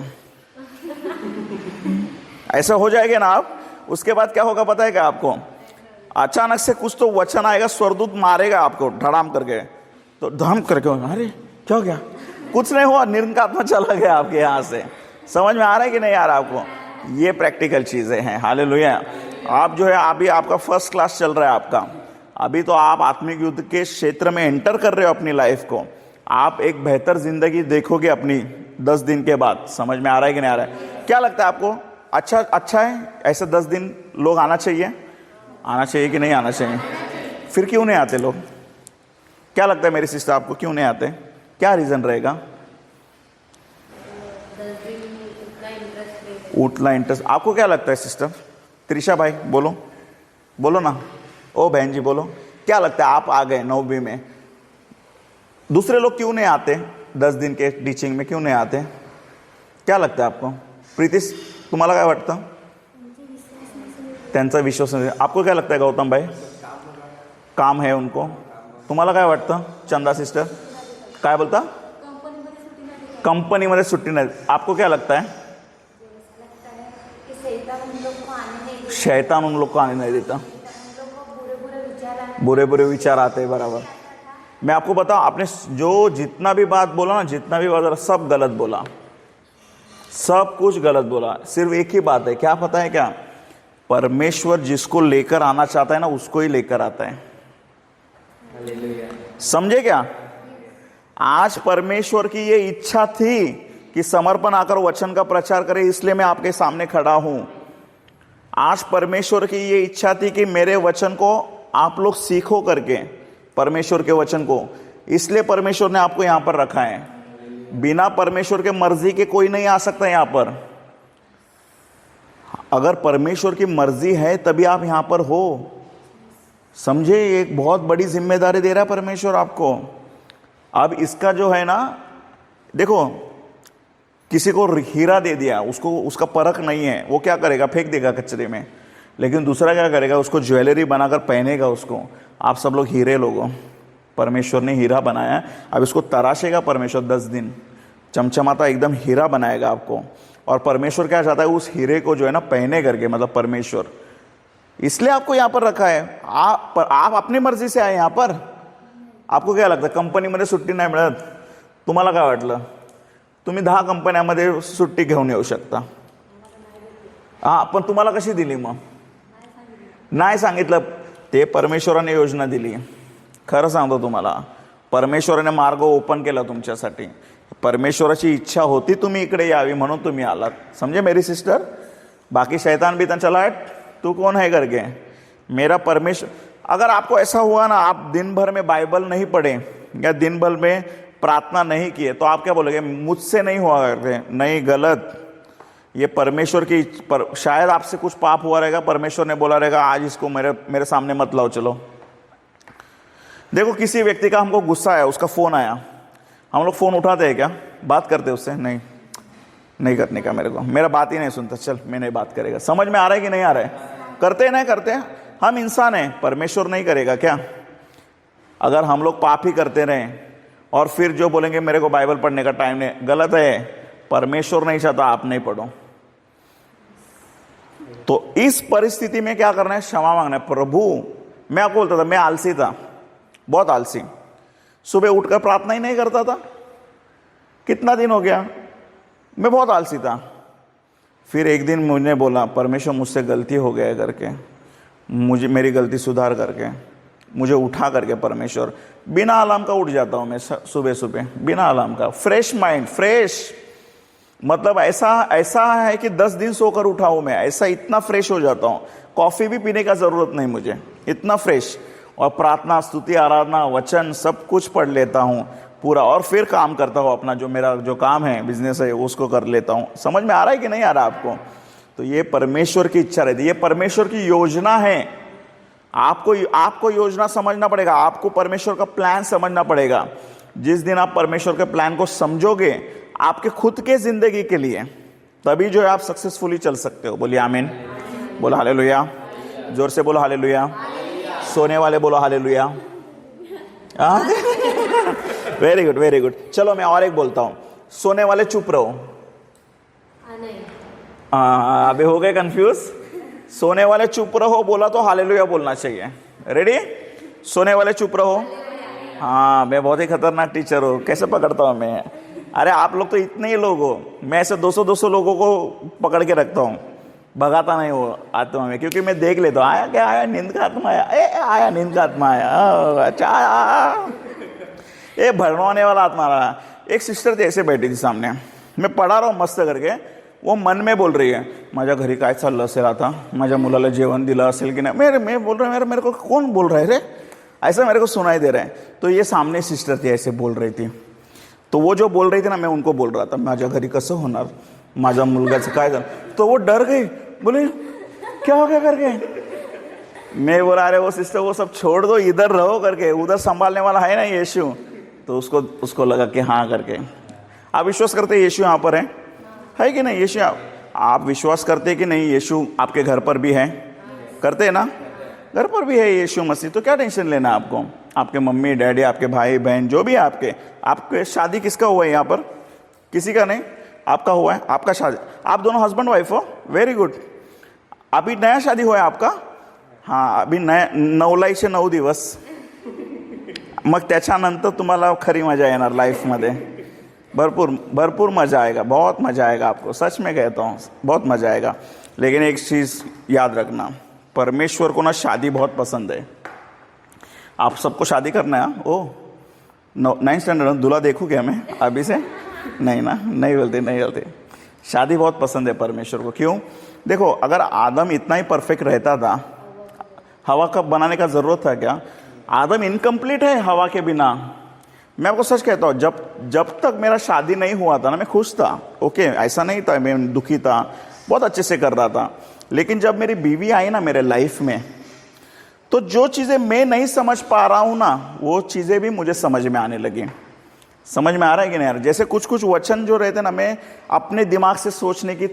ऐसा हो जाएगा ना आप, उसके बाद क्या होगा पता है क्या आपको? अचानक से कुछ तो वचन आएगा, स्वर्गदूत मारेगा आपको धड़ाम करके। तो धम करके, अरे क्या हो गया? कुछ नहीं हुआ, नींद का आत्मा चला गया आपके यहाँ से। समझ में आ रहा है कि नहीं आ रहा आपको? ये प्रैक्टिकल चीजें हैं। हालेलुया। आप जो है, अभी आपका फर्स्ट क्लास चल रहा है आपका। अभी तो आप आत्मिक युद्ध के क्षेत्र में एंटर कर रहे हो अपनी लाइफ को। आप एक बेहतर जिंदगी देखोगे अपनी 10 दिन के बाद। समझ में आ रहा है कि नहीं आ रहा है? क्या लगता है आपको? अच्छा है ऐसे 10 दिन लोग आना चाहिए कि नहीं आना चाहिए? फिर क्यों नहीं आते लोग? क्या लगता है मेरी सिस्टर आपको, क्यों नहीं आते? क्या रीजन रहेगा? उतना इंटरेस्ट। आपको क्या लगता है सिस्टर? त्रिशा भाई बोलो ना। ओ बहन जी बोलो, क्या लगता है? आप आ गए 9वीं में, दूसरे लोग क्यों नहीं आते? 10 दिन के टीचिंग में क्यों नहीं आते? क्या लगता है आपको? प्रीतिश, तुम्हाला काय वाटतं? त्यांचा विश्वास नाही। आपको क्या लगता है गौतम भाई? काम है उनको। तुम्हाला काय वाटतं? चंदा सिस्टर काय बोलता? कंपनीमध्ये सुट्टी नाही। आपको क्या लगता है? शैतान उन लोग को आने नहीं देता। बुरे बुरे विचार आते हैं। बराबर। मैं आपको बताऊं, आपने जो जितना भी बात बोला ना, जितना भी बात बोला, सब गलत बोला, सब कुछ गलत बोला। सिर्फ एक ही बात है, क्या पता है क्या? परमेश्वर जिसको लेकर आना चाहता है ना, उसको ही लेकर आता है। समझे क्या? आज परमेश्वर की ये इच्छा थी कि समर्पण आकर वचन का प्रचार करे, इसलिए मैं आपके सामने खड़ा हूं। आज परमेश्वर की ये इच्छा थी कि मेरे वचन को आप लोग सीखो करके, परमेश्वर के वचन को, इसलिए परमेश्वर ने आपको यहां पर रखा है। बिना परमेश्वर के मर्जी के कोई नहीं आ सकता यहां पर। अगर परमेश्वर की मर्जी है तभी आप यहां पर हो। समझे? एक बहुत बड़ी जिम्मेदारी दे रहा है परमेश्वर आपको। अब इसका जो है ना, देखो, किसी को हीरा दे दिया, उसको उसका परख नहीं है, वो क्या करेगा? फेंक देगा कचरे में। लेकिन दूसरा क्या करेगा? उसको ज्वेलरी बनाकर पहनेगा उसको। आप सब लोग हीरे लोग हो, परमेश्वर ने हीरा बनाया। अब इसको तराशेगा परमेश्वर 10 दिन, चमचमाता एकदम हीरा बनाएगा आपको। और परमेश्वर क्या चाहता है? उस हीरे को जो है ना पहने करके, मतलब परमेश्वर, इसलिए आपको यहाँ पर रखा है। आप अपनी मर्जी से आए यहाँ पर। आपको क्या लगतं? कंपनीमध्ये सुट्टी नाही मिळत? तुम्हाला काय वाटलं? तुम्ही 10 कंपन्यांमध्ये सुट्टी घेऊन येऊ शकता। हां, पण तुम्हाला कशी दिली मग? नाही सांगितलं। ते परमेश्वराने योजना दिली। खरं सांगतो तुम्हाला, परमेश्वराने मार्ग ओपन केला तुमच्यासाठी। परमेश्वराची इच्छा होती तुम्ही इकडे यावी, म्हणून तुम्ही आलात। समझे मेरी सिस्टर? बाकी शैतान भी चला हट, तू कौन है करके। मेरा परमेश्वर, अगर आपको ऐसा हुआ ना, आप दिन भर में बाइबल नहीं पढ़े या दिन भर में प्रार्थना नहीं किए, तो आप क्या बोलोगे? मुझसे नहीं हुआ करके। नहीं, गलत। ये परमेश्वर की शायद आपसे कुछ पाप हुआ रहेगा, परमेश्वर ने बोला रहेगा आज इसको मेरे सामने मत लाओ, चलो। देखो, किसी व्यक्ति का हमको गुस्सा आया, उसका फोन आया, हम लोग फोन उठाते हैं क्या? बात करते उससे? नहीं करने का। मेरे को, मेरा बात ही नहीं सुनता, चल मैं नहीं बात करेगा। समझ में आ रहा है कि नहीं आ रहा है? करते नहीं करते? हम इंसान हैं, परमेश्वर नहीं करेगा क्या? अगर हम लोग पाप ही करते रहें और फिर जो बोलेंगे मेरे को बाइबल पढ़ने का टाइम नहीं, गलत है। परमेश्वर नहीं चाहता आप नहीं पढ़ो। तो इस परिस्थिति में क्या करना है? क्षमा मांगना है। प्रभु, मैं आपको बोलता था, मैं आलसी था, बहुत आलसी। सुबह उठकर प्रार्थना ही नहीं करता था। कितना दिन हो गया, मैं बहुत आलसी था। फिर एक दिन मुझे बोला, परमेश्वर मुझसे गलती हो गया है करके, मुझे मेरी गलती सुधार करके मुझे उठा करके, परमेश्वर, बिना अलार्म का उठ जाता हूं मैं सुबह सुबह, बिना अलार्म का। फ्रेश माइंड, फ्रेश मतलब ऐसा है कि 10 दिन सोकर उठा हूं मैं, ऐसा इतना फ्रेश हो जाता हूं। कॉफी भी पीने का जरूरत नहीं मुझे, इतना फ्रेश। और प्रार्थना, स्तुति, आराधना, वचन सब कुछ पढ़ लेता हूं पूरा, और फिर काम करता हूं अपना, जो मेरा जो काम है, बिजनेस है, उसको कर लेता हूं। समझ में आ रहा है कि नहीं आ रहा आपको? तो ये परमेश्वर की इच्छा रहती है, ये परमेश्वर की योजना है। आपको योजना समझना पड़ेगा, आपको परमेश्वर का प्लान समझना पड़ेगा। जिस दिन आप परमेश्वर के प्लान को समझोगे आपके खुद के जिंदगी के लिए, तभी जो है आप सक्सेसफुली चल सकते हो। बोलिए आमीन, बोलो हालेलुया, जोर से बोलो हालेलुया। सोने वाले बोलो hallelujah. Very good, very good. चलो मैं और एक बोलता हूं, सोने वाले चुप रहो। अबे हो गए कंफ्यूज? सोने वाले चुप रहो बोला तो हालेलुया बोलना चाहिए। रेडी? सोने वाले चुप रहो। हाँ, मैं बहुत ही खतरनाक टीचर हूँ, कैसे पकड़ता हूँ मैं? अरे आप लोग तो इतने ही लोग हो, मैं ऐसे 200 लोगों को पकड़ के रखता हूँ, भगाता नहीं हो आत्मा में, क्योंकि मैं देख लेता हूँ, आया क्या आया, नींद का आत्मा आया, आया नींद का आत्मा आया, अच्छा आया, ये भरवाने वाला आत्मा रहा। एक सिस्टर थी ऐसे बैठी थी सामने, मैं पढ़ा रहा हूँ मस्त करके, वो मन में बोल रही है, माझ्या घरी काय चाललं असेल आता, माझ्या मुलाला जेवण दिलं असेल की नाही। मैं बोल रहा हूँ, मेरे को कौन बोल रहा है रे, ऐसा मेरे को सुनाई दे रहा है। तो ये सामने सिस्टर थी, ऐसे बोल रही थी। तो वो जो बोल रही थी ना, मैं उनको बोल रहा था, माझ्या घरी कसं होणार, माझ्या मुलगाचं काय झालं। तो वो डर गई, बोले क्या हो गया करके। मैं बोला, अरे वो सिस्टर वो सब छोड़ दो, इधर रहो करके, उधर संभालने वाला है ना यीशु। तो उसको लगा कि हाँ करके। आप विश्वास करते यीशु यहाँ पर है कि नहीं? यीशु, आप विश्वास करते कि नहीं यीशु आपके घर पर भी है? करते हैं ना, घर पर भी है यीशु मसीह। तो क्या टेंशन लेना आपको? आपके मम्मी डैडी, आपके भाई बहन जो भी है आपके शादी किसका हुआ है यहाँ पर? किसी का नहीं, आपका हुआ है। आपका शादी, आप दोनों हस्बैंड वाइफ हो, वेरी गुड। अभी नया शादी हुआ है आपका? हाँ, अभी नया 9 से 9 दिवस मग त्याच्यानंतर तुम्हाला खरी मजा येणार लाइफमध्ये. भरपूर भरपूर मजा आएगा, बहुत मजा आएगा आपको, सच में कहता हूँ बहुत मजा आएगा. लेकिन एक चीज़ याद रखना, परमेश्वर को ना शादी बहुत पसंद है. आप सबको शादी करना है. ओ 9th स्टैंडर्ड दूल्हा देखूँ क्या मैं अभी से? नहीं ना, नहीं बोलते. शादी बहुत पसंद है परमेश्वर को. क्यों? देखो, अगर आदम इतना ही परफेक्ट रहता था, हवा का बनाने का ज़रूरत था क्या? आदम इनकम्प्लीट है हवा के बिना. मैं आपको सच कहता हूँ, जब तक मेरा शादी नहीं हुआ था ना, मैं खुश था. ओके, ऐसा नहीं था मैं दुखी था, बहुत अच्छे से कर रहा था. लेकिन जब मेरी बीवी आई ना मेरे लाइफ में, तो जो चीज़ें मैं नहीं समझ पा रहा हूँ ना, वो चीज़ें भी मुझे समझ में आने लगी. समझ में आ रहा है कि नहीं यार? जैसे कुछ कुछ वचन जो रहते ना, मैं अपने दिमाग से सोचने की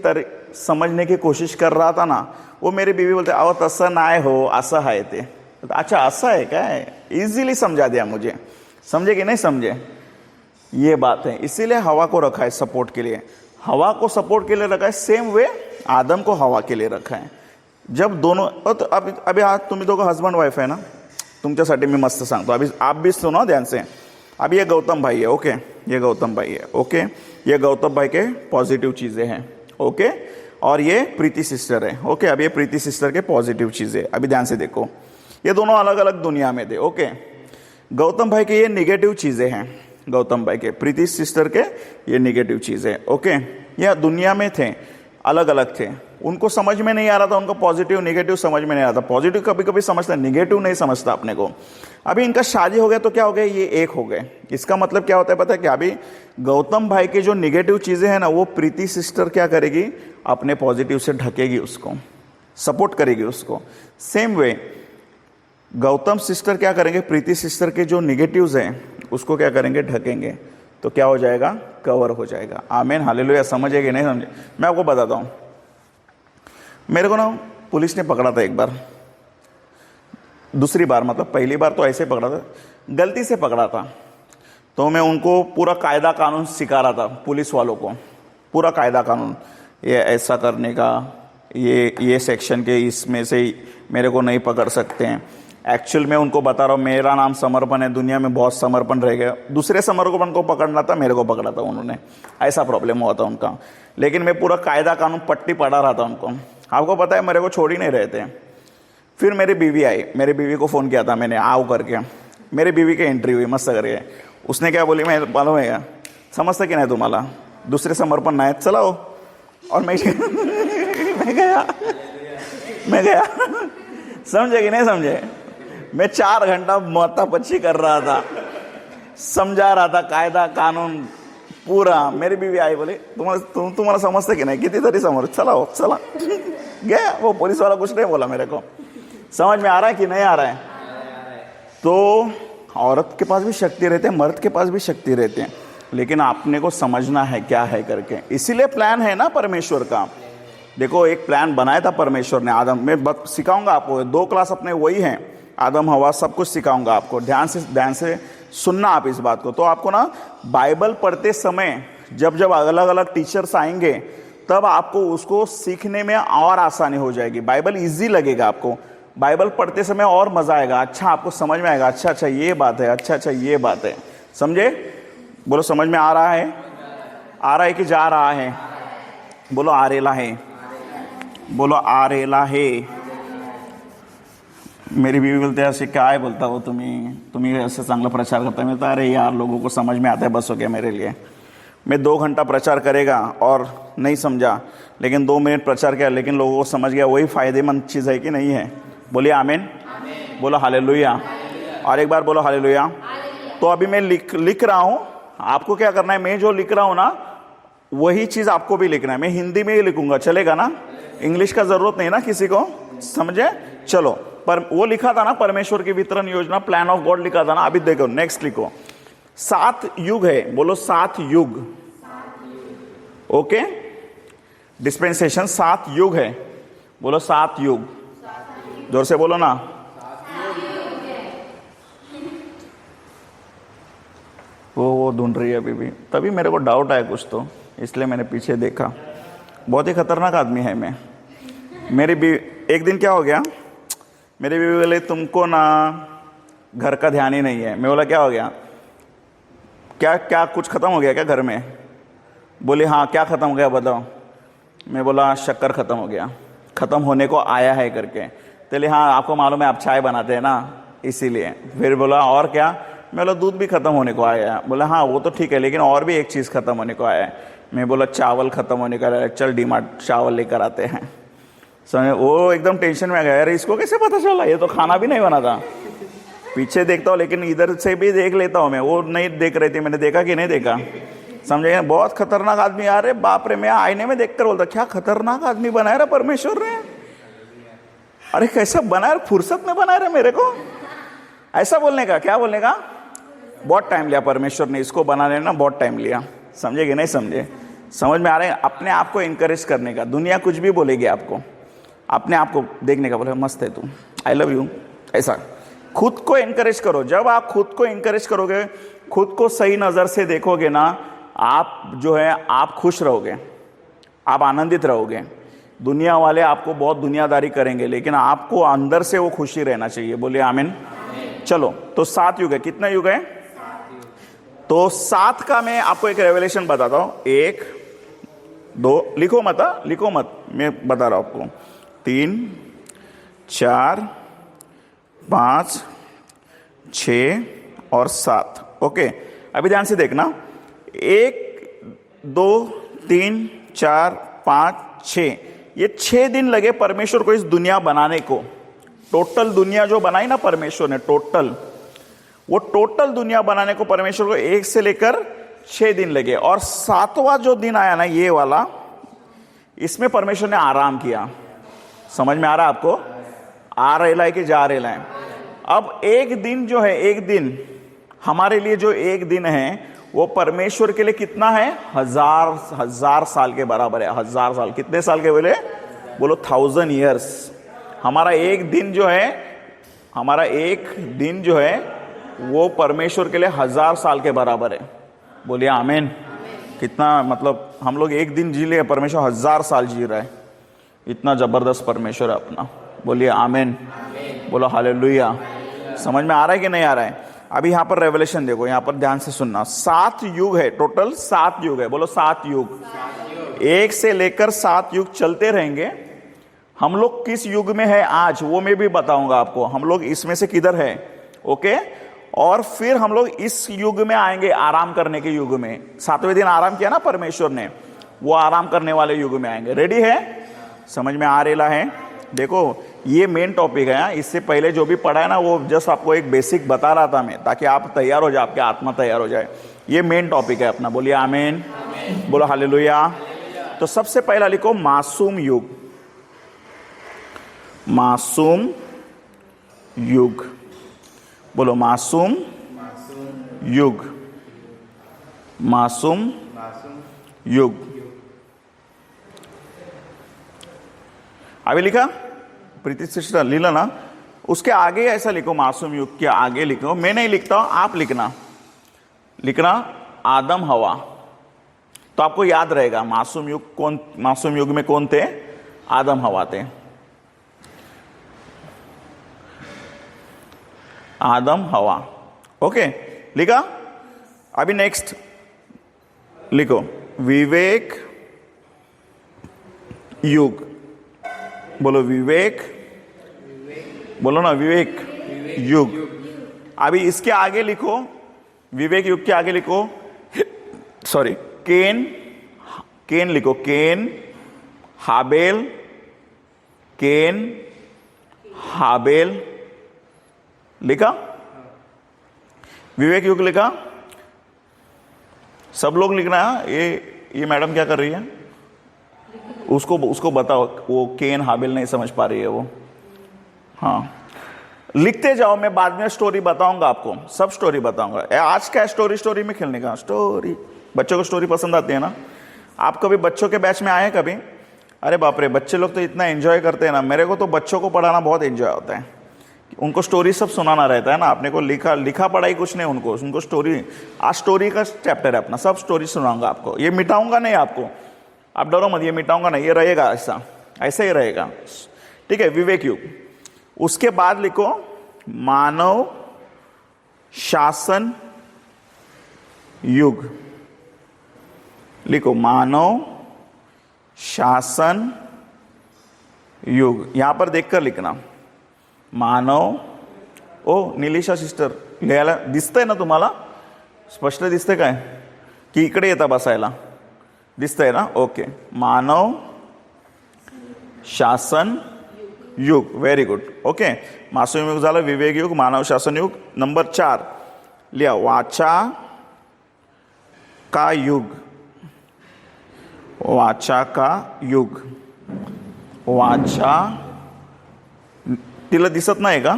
समझने की कोशिश कर रहा था ना, वो मेरी बीवी बोलते अहो तसं नाही हो, असं आहे ते. अच्छा असं है क्या? इजीली समझा दिया मुझे. समझे कि नहीं समझे? ये बात है. इसीलिए हवा को रखा है सपोर्ट के लिए. हवा को सपोर्ट के लिए रखा है, सेम वे आदम को हवा के लिए रखा है. जब दोनों तो अभी हा तुम्ही दोघं हस्बंड वाईफ आहे ना, तुमच्यासाठी मी मस्त सांगतो. अभी आप भी सुनो ध्यान से. अब ये गौतम भाई है. ओके, ये गौतम भाई है. ओके, ये गौतम भाई के पॉजिटिव चीज़ें हैं. ओके, और ये प्रीति सिस्टर है. ओके, अब ये प्रीति सिस्टर के पॉजिटिव चीज़ें. अभी ध्यान से देखो, ये दोनों अलग अलग दुनिया में थे. ओके, गौतम भाई के ये निगेटिव चीज़ें हैं. गौतम भाई के, प्रीति सिस्टर के ये निगेटिव चीज़ें. ओके, ये दुनिया में थे, अलग अलग थे. उनको समझ में नहीं आ रहा था, उनको पॉजिटिव निगेटिव समझ में नहीं आ रहा था. पॉजिटिव कभी कभी समझता, निगेटिव नहीं समझता अपने को. अभी इनका शादी हो गया तो क्या हो गया? ये एक हो गए. इसका मतलब क्या होता है पता है क्या? अभी गौतम भाई की जो निगेटिव चीज़ें हैं ना, वो प्रीति सिस्टर क्या करेगी? अपने पॉजिटिव से ढकेगी, उसको सपोर्ट करेगी उसको. सेम वे गौतम सिस्टर क्या करेंगे? प्रीति सिस्टर के जो निगेटिव्स हैं उसको क्या करेंगे? ढकेंगे. तो क्या हो जाएगा? कवर हो जाएगा. आमीन, हालेलुया. समझे कि नहीं समझे? मैं आपको बताता हूँ. मेरे को ना पुलिस ने पकड़ा था एक बार, दूसरी बार, मतलब पहली बार तो ऐसे पकड़ा था, गलती से पकड़ा था. तो मैं उनको पूरा कायदा कानून सिखा रहा था, पुलिस वालों को पूरा कायदा कानून, ये ऐसा करने का, ये सेक्शन के इसमें से मेरे को नहीं पकड़ सकते हैं. एक्चुअल में उनको बता रहा हूँ, मेरा नाम समर्पण है, दुनिया में बहुत समर्पण रह गया. दूसरे समर्पण को पकड़ना था, मेरे को पकड़ा था उन्होंने. ऐसा प्रॉब्लम हुआ था उनका. लेकिन मैं पूरा कायदा कानून पट्टी पढ़ा रहा था उनको. आपको पता है मेरे को छोड़ ही नहीं रहे थे. फिर मेरी बीवी आई, मेरी बीवी को फ़ोन किया था मैंने, आओ करके. मेरी बीवी की एंट्री हुई मस्त करके. उसने क्या बोली, मैं मालूम है क्या? समजता की नाही तुम्हाला? दुसरे समर्पण नाही, चलाओ. और मैं गया. समझे कि नहीं समझे? मैं 4 घंटा मातापच्ची कर रहा था, समझा रहा था कायदा कानून पूरा. मेरी बीवी आई, बोले तुम्हाला समजते की नाही? कितीतरी समोर, चलाओ चला. गया. वो पुलिस वाला कुछ नहीं बोला मेरे को. समझ में आ रहा है कि नहीं आ रहा है? तो औरत के पास भी शक्ति रहते हैं, मर्द के पास भी शक्ति रहते हैं, लेकिन आपने को समझना है क्या है करके. इसीलिए प्लान है ना परमेश्वर का. देखो, एक प्लान बनाया था परमेश्वर ने. आदम, मैं सिखाऊंगा आपको, 2 क्लास अपने वही हैं, आदम हवा, सब कुछ सिखाऊंगा आपको. ध्यान से सुनना आप इस बात को. तो आपको ना बाइबल पढ़ते समय जब अलग अलग टीचर्स आएंगे, तब आपको उसको सीखने में और आसानी हो जाएगी. बाइबल इजी लगेगा आपको. बाइबल पढ़ते समय और मज़ा आएगा. अच्छा, आपको समझ में आएगा, अच्छा ये बात है, अच्छा ये बात है. समझे? बोलो, समझ में आ रहा है? आ रहा है कि जा रहा है? बोलो, आ रेला है. बोलो, आ रेला है. मेरी बीवी बोलते हैं ऐसे काय बोलता हो तुम्ही ऐसे चांगला प्रचार करता है. मैं तो अरे यार, लोगों को समझ में आता है, बस हो गया मेरे लिए. मैं 2 घंटा प्रचार करेगा और नहीं समझा, लेकिन 2 मिनट प्रचार किया, लेकिन लोगों को समझ गया, वही फायदेमंद चीज़ है कि नहीं है? बोलिए आमीन. बोलो हालेलुया. और एक बार बोलो हालेलुया. तो अभी मैं लिख रहा हूँ. आपको क्या करना है? मैं जो लिख रहा हूँ ना, वही चीज़ आपको भी लिखना है. मैं हिंदी में ही लिखूंगा, चलेगा ना? इंग्लिश का ज़रूरत नहीं ना किसी को. समझे? चलो. पर वो लिखा था ना, परमेश्वर की वितरण योजना, प्लान ऑफ गॉड लिखा था ना. अभी देखो, नेक्स्ट लिखो. 7 युग है. बोलो 7 युग. ओके, डिस्पेंसेशन 7 युग है. बोलो 7 युग. जोर से बोलो ना. वो ढूंढ रही है अभी भी. तभी मेरे को डाउट आया कुछ, तो इसलिए मैंने पीछे देखा. बहुत ही खतरनाक आदमी है मैं. मेरी भी एक दिन क्या हो गया, मेरी बीवी बोले तुमको ना घर का ध्यान ही नहीं है। मैं बोला क्या हो गया, क्या क्या कुछ खत्म हो गया क्या घर में? बोले हाँ क्या खत्म हो गया बताओ। मैं बोला शक्कर खत्म हो गया, खत्म होने को आया है करके। चलिए हाँ आपको मालूम है आप चाय बनाते हैं ना इसीलिए। फिर बोला और क्या? मैं बोला दूध भी खत्म होने को आया है। बोला हाँ वो तो ठीक है लेकिन और भी एक चीज़ खत्म होने को आया है। मैं बोला चावल खत्म होने का है, चल डीमार्ट चावल लेकर आते हैं। समझे? वो एकदम टेंशन में आ गया, अरे इसको कैसे पता चला, ये तो खाना भी नहीं बना था। पीछे देखता हूँ लेकिन इधर से भी देख लेता हूँ मैं, वो नहीं देख रही थी, मैंने देखा कि नहीं देखा। समझे? बहुत खतरनाक आदमी। अरे बाप रे, मैं आईने में देखकर बोलता क्या खतरनाक आदमी बनाया रहा परमेश्वर ने। अरे कैसा बनाया, फुर्सत में बनाया रहा मेरे को। ऐसा बोलने का, क्या बोलने का, बहुत टाइम लिया परमेश्वर ने इसको बनाने ना, बहुत टाइम लिया। समझे कि नहीं समझे? समझ में आ रहे हैं? अपने आप को इनकरेज करने का। दुनिया कुछ भी बोलेगी आपको, अपने आप को देखने का, बोले मस्त है तू, आई लव यू, ऐसा खुद को इनकरेज करो। जब आप खुद को इनकरेज करोगे, खुद को सही नज़र से देखोगे ना, आप जो है आप खुश रहोगे, आप आनंदित रहोगे। दुनिया वाले आपको बहुत दुनियादारी करेंगे लेकिन आपको अंदर से वो खुशी रहना चाहिए। बोलिए आमीन। चलो तो 7 युग है। कितना युग है? तो 7 का मैं आपको एक रेवलेशन बताता हूं। 1 2 लिखो मत, लिखो मत, मैं बता रहा हूं आपको। 3 4 5 6 और 7। ओके अभी ध्यान से देखना। 1 2 3 4 5 6, ये 6 दिन लगे परमेश्वर को इस दुनिया बनाने को। टोटल दुनिया जो बनाई ना परमेश्वर ने, टोटल वो टोटल दुनिया बनाने को परमेश्वर को 1 से लेकर 6 दिन लगे। और 7वां जो दिन आया ना ये वाला, इसमें परमेश्वर ने आराम किया। समझ में आ रहा है आपको? आ रहा है कि जा रहा है? अब एक दिन जो है, एक दिन हमारे लिए जो एक दिन है वो परमेश्वर के लिए कितना है? 1000 साल के बराबर है। 1000 साल कितने साल के बोले? बोलो 1000 ईयर्स। हमारा एक दिन जो है, हमारा एक दिन जो है वो परमेश्वर के लिए 1000 साल के बराबर है। बोलिए आमीन। कितना मतलब हम लोग एक दिन जी ले, परमेश्वर 1000 साल जी रहा है। इतना जबरदस्त परमेश्वर है अपना। बोलिए आमीन। बोलो हालेलुया। समझ में आ रहा है कि नहीं आ रहा है? अभी यहाँ पर रेवलेशन देखो, यहाँ पर ध्यान से सुनना। 7 युग है, टोटल 7 युग है। बोलो 7 युग। 1 से लेकर 7 युग चलते रहेंगे। हम लोग किस युग में है आज वो मैं भी बताऊंगा आपको। हम लोग इसमें से किधर है, ओके? और फिर हम लोग इस युग में आएंगे, आराम करने के युग में। 7वें दिन आराम किया ना परमेश्वर ने, वो आराम करने वाले युग में आएंगे। रेडी है? समझ में आ रहा है? देखो ये मेन टॉपिक है। इससे पहले जो भी पढ़ा है ना वो जस्ट आपको एक बेसिक बता रहा था मैं, ताकि आप तैयार हो जाए, आपकी आत्मा तैयार हो जाए। ये मेन टॉपिक है अपना। बोलिए आमीन। बोलो हालेलुया। तो सबसे पहला लिखो मासूम युग। मासूम युग। बोलो मासूम युग। मासूम युग। अभी लिखा प्रीति सिस्टर, लीला ना, उसके आगे ऐसा लिखो, मासूम युग के आगे लिखो। मैं नहीं लिखता हूं, आप लिखना आदम हवा, तो आपको याद रहेगा मासूम युग कौन। मासूम युग में कौन थे? आदम हवा थे। आदम हवा। ओके लिखा? अभी नेक्स्ट लिखो विवेक युग। बोलो विवेक। बोलो ना विवेक युग। अभी इसके आगे लिखो, विवेक युग के आगे लिखो, सॉरी, केन लिखो। केन हाबेल लिखा? विवेक युग लिखा? सब लोग लिखना है। ये मैडम क्या कर रही है? उसको बताओ, वो केन हाबिल नहीं समझ पा रही है वो। हाँ लिखते जाओ, मैं बाद में स्टोरी बताऊंगा आपको, सब स्टोरी बताऊंगा। आज क्या स्टोरी में खेलने का स्टोरी। बच्चों को स्टोरी पसंद आती है ना? आप कभी बच्चों के बैच में आए कभी? अरे बाप रे, बच्चे लोग तो इतना एंजॉय करते हैं ना। मेरे को तो बच्चों को पढ़ाना बहुत एंजॉय होता है। उनको स्टोरी सब सुनाना रहता है ना। अपने को लिखा पढ़ाई कुछ नहीं, उनको स्टोरी। आज स्टोरी का चैप्टर है अपना, सब स्टोरी सुनाऊंगा आपको। ये मिटाऊंगा नहीं आपको, आप डरो मत, ये मिटाऊंगा नहीं, ये रहेगा ऐसा ही रहेगा। ठीक है? विवेक युग। उसके बाद लिखो मानव शासन युग। लिखो मानव शासन युग, यहां पर देखकर लिखना मानव। ओ निलिशा सिस्टर लिहायला दिसतंय ना तुम्हाला? स्पष्ट दिसतंय काय की इकडे येता बसायला? दिसतंय ना? ओके, मानव शासन युग, व्हेरी गुड. ओके, मासूम युग झालं, विवेक युग, मानव शासन युग. नंबर 4 लिहा वाचा का युग. वाचा का युग. वाचा, तिला दिसत नाही का?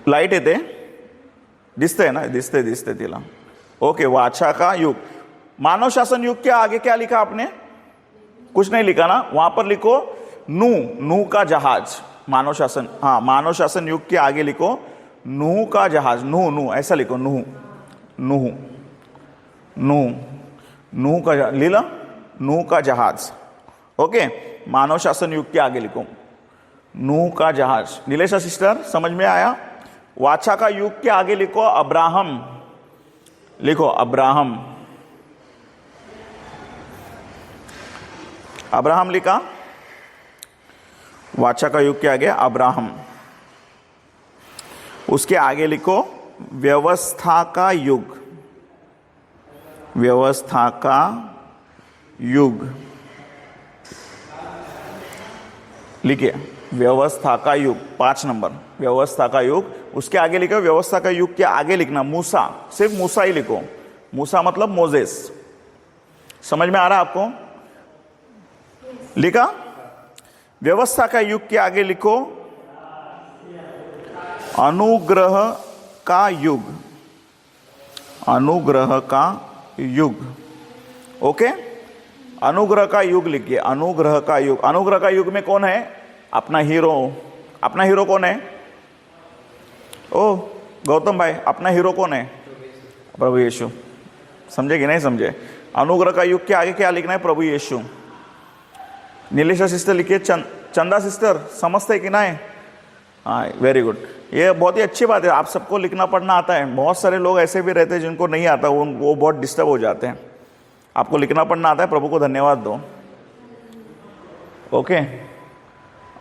लाईट येते, दिसते ना? दिसते तिला. ओके, वाचा का युग. मानव शासन युग के आगे क्या लिखा आपने? कुछ नहीं लिखा ना? वहां पर लिखो नूह का जहाज. मानव शासन, हाँ, मानव शासन युग के आगे लिखो नूह का जहाज. नूह ऐसा लिखो, नूह का लीला, नूह का जहाज. ओके, मानव शासन युग के आगे लिखो नूह का जहाज. नीलेशा सिस्टर समझ में आया? वाचा का युग के आगे लिखो अब्राहम. लिखो अब्राहम. अब्राहम लिखा, वाचा का युग के आगे अब्राहम. उसके आगे लिखो व्यवस्था का युग. व्यवस्था का युग लिखिए, व्यवस्था का युग 5 नंबर, व्यवस्था का युग. उसके आगे लिखो, व्यवस्था का युग के आगे लिखना मूसा. सिर्फ मूसा ही लिखो. मूसा मतलब मोजेस. समझ में आ रहा है आपको? लिखा. व्यवस्था का युग के आगे लिखो अनुग्रह का युग. अनुग्रह का युग. ओके, अनुग्रह का युग लिखिए. अनुग्रह का युग. अनुग्रह का युग में कौन है? अपना हीरो. अपना हीरो कौन है? ओ गौतम भाई, अपना हीरो कौन है? प्रभु यीशु. समझे कि नहीं समझे? अनुग्रह का युग के आगे क्या लिखना है? प्रभु यीशु. नीलेशा सिस्टर लिखिए. चंदा सिस्टर समझते कि नहीं? हाँ, वेरी गुड. ये बहुत ही अच्छी बात है, आप सबको लिखना पढ़ना आता है. बहुत सारे लोग ऐसे भी रहते हैं जिनको नहीं आता, वो बहुत डिस्टर्ब हो जाते हैं. आपको लिखना पढ़ना आता है, प्रभु को धन्यवाद दो. ओके,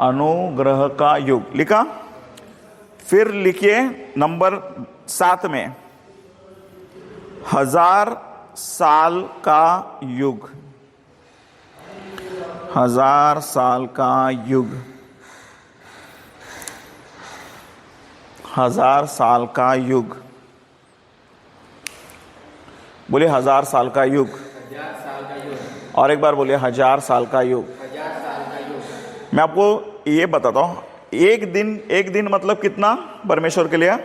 अनुग्रह का युग लिखा. फिर लिखिए नंबर 7 में 1000 साल का युग. 1000 साल का युग. 1000 साल का युग. बोलिए 1000 साल का युग. 1000 साल का युग. और एक बार बोलिए 1000 साल का युग. 1000 साल का युग. मैं आपको ये बताता हूं. एक दिन मतलब कितना परमेश्वर के लिए?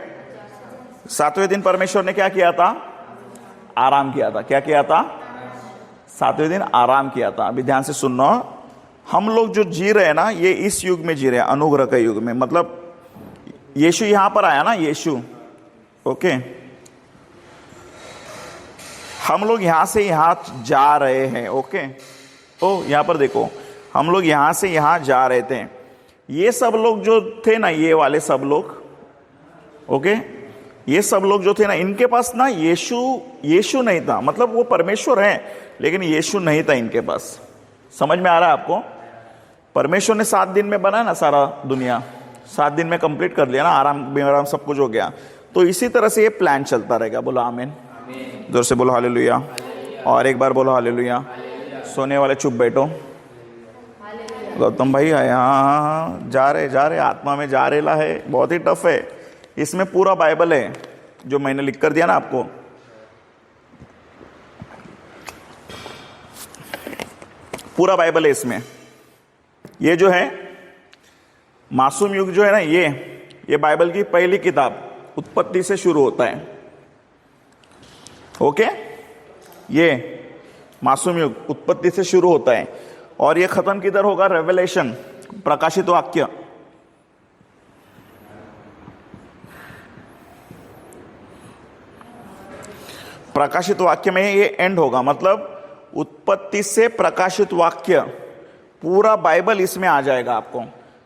7वें दिन परमेश्वर ने क्या किया था? आराम किया था. क्या किया था? 7वें दिन आराम किया था. अभी ध्यान से सुनना. हम लोग जो जी रहे हैं ना, ये इस युग में जी रहे हैं, अनुग्रह के युग में. मतलब यीशु यहां पर आया ना, यीशु. ओके, हम लोग यहां से यहां जा रहे हैं. ओके, तो यहां पर देखो, हम लोग यहां से यहां जा रहे थे. ये सब लोग जो थे ना, ये वाले सब लोग, ओके, ये सब लोग जो थे ना, इनके पास ना यीशु नहीं था. मतलब वो परमेश्वर है, लेकिन यीशु नहीं था इनके पास. समझ में आ रहा है आपको? परमेश्वर ने 7 दिन में बनाया ना सारा दुनिया, 7 दिन में कंप्लीट कर लिया ना, आराम सब कुछ हो गया. तो इसी तरह से ये प्लान चलता रहेगा. बोलो आमीन. जोर से बोलो हालेलुया. और एक बार बोलो हालेलुया. सोने वाले चुप बैठो. गौतम भाई यहाँ जा रहे आत्मा में जा रेला है. बहुत ही टफ है. इसमें पूरा बाइबल है जो मैंने लिख कर दिया ना आपको. पूरा बाइबल है इसमें. ये जो है मासूम युग जो है ना, ये बाइबल की पहली किताब उत्पत्ति से शुरू होता है. ओके, ये मासूम युग उत्पत्ति से शुरू होता है और ये खत्म किधर होगा? रेवलेशन, प्रकाशित वाक्य. प्रकाशित वाक्य में ये एंड होगा. मतलब उत्पत्ति से प्रकाशित वाक्य, पूरा बाइबल इसमें आ जाएगा आपको.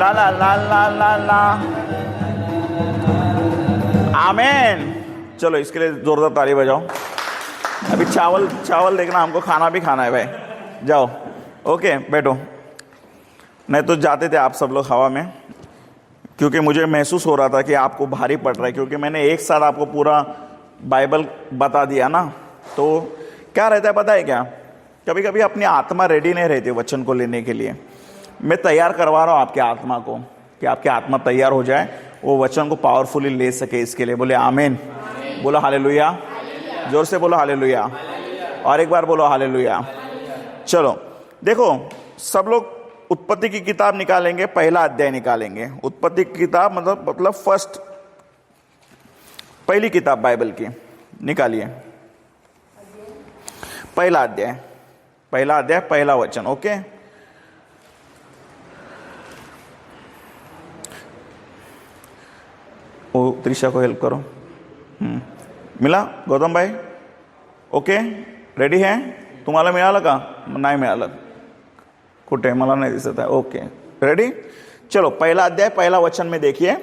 ला ला ला ला ला ला। आमीन। चलो इसके लिए जोरदार ताली बजाओ। अभी चावल चावल देखना, हमको खाना भी खाना है भाई। जाओ, ओके बैठो। नहीं तो जाते थे आप सब लोग हवा में, क्योंकि मुझे महसूस हो रहा था कि आपको भारी पड़ रहा है, क्योंकि मैंने एक साथ आपको पूरा बाइबल बता दिया ना। तो क्या रहता है पता है क्या, कभी कभी अपनी आत्मा रेडी नहीं रहती वचन को लेने के लिए। मैं तैयार करवा रहा हूँ आपकी आत्मा को, कि आपकी आत्मा तैयार हो जाए, वो वचन को पावरफुली ले सके। इसके लिए बोले आमीन। बोलो हालेलुया। जोर से बोलो हालेलुया। और एक बार बोलो हालेलुया। चलो देखो, सब लोग उत्पत्ति की किताब निकालेंगे, पहला अध्याय निकालेंगे। उत्पत्ति की किताब मतलब फर्स्ट, पहली किताब बाइबल की निकालिए। पहला अध्याय, पहला अध्याय, पहला वचन। ओके, वो त्रिशा को हेल्प करो। मिला गौतम भाई? ओके, रेडी है? तुम्हाला मिळालं का? नाही मिळालं, कुठे मला नाही दिसत आहे। ओके रेडी, चलो पहला अध्याय पहला वचन में देखिए।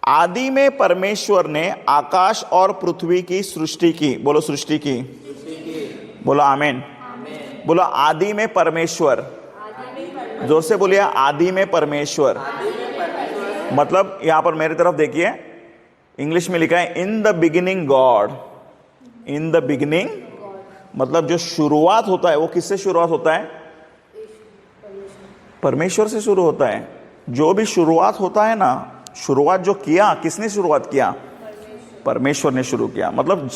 आदि में परमेश्वर ने आकाश और पृथ्वी की सृष्टि की। बोलो सृष्टि की। बोलो आमीन। बोलो आदि में परमेश्वर। जोर से बोलिए आदि में परमेश्वर। मतलब यहां पर मेरी तरफ देखिए, इंग्लिश में लिखा है in the beginning God. In the beginning मतलब जो शुरुआत होता है वो किससे शुरुआत होता है? परमेश्वर से शुरू होता है। जो भी शुरुआत होता है ना, शुरुआत जो किया, किसने शुरुआत किया? परमेश्वर ने शुरू किया। मतलब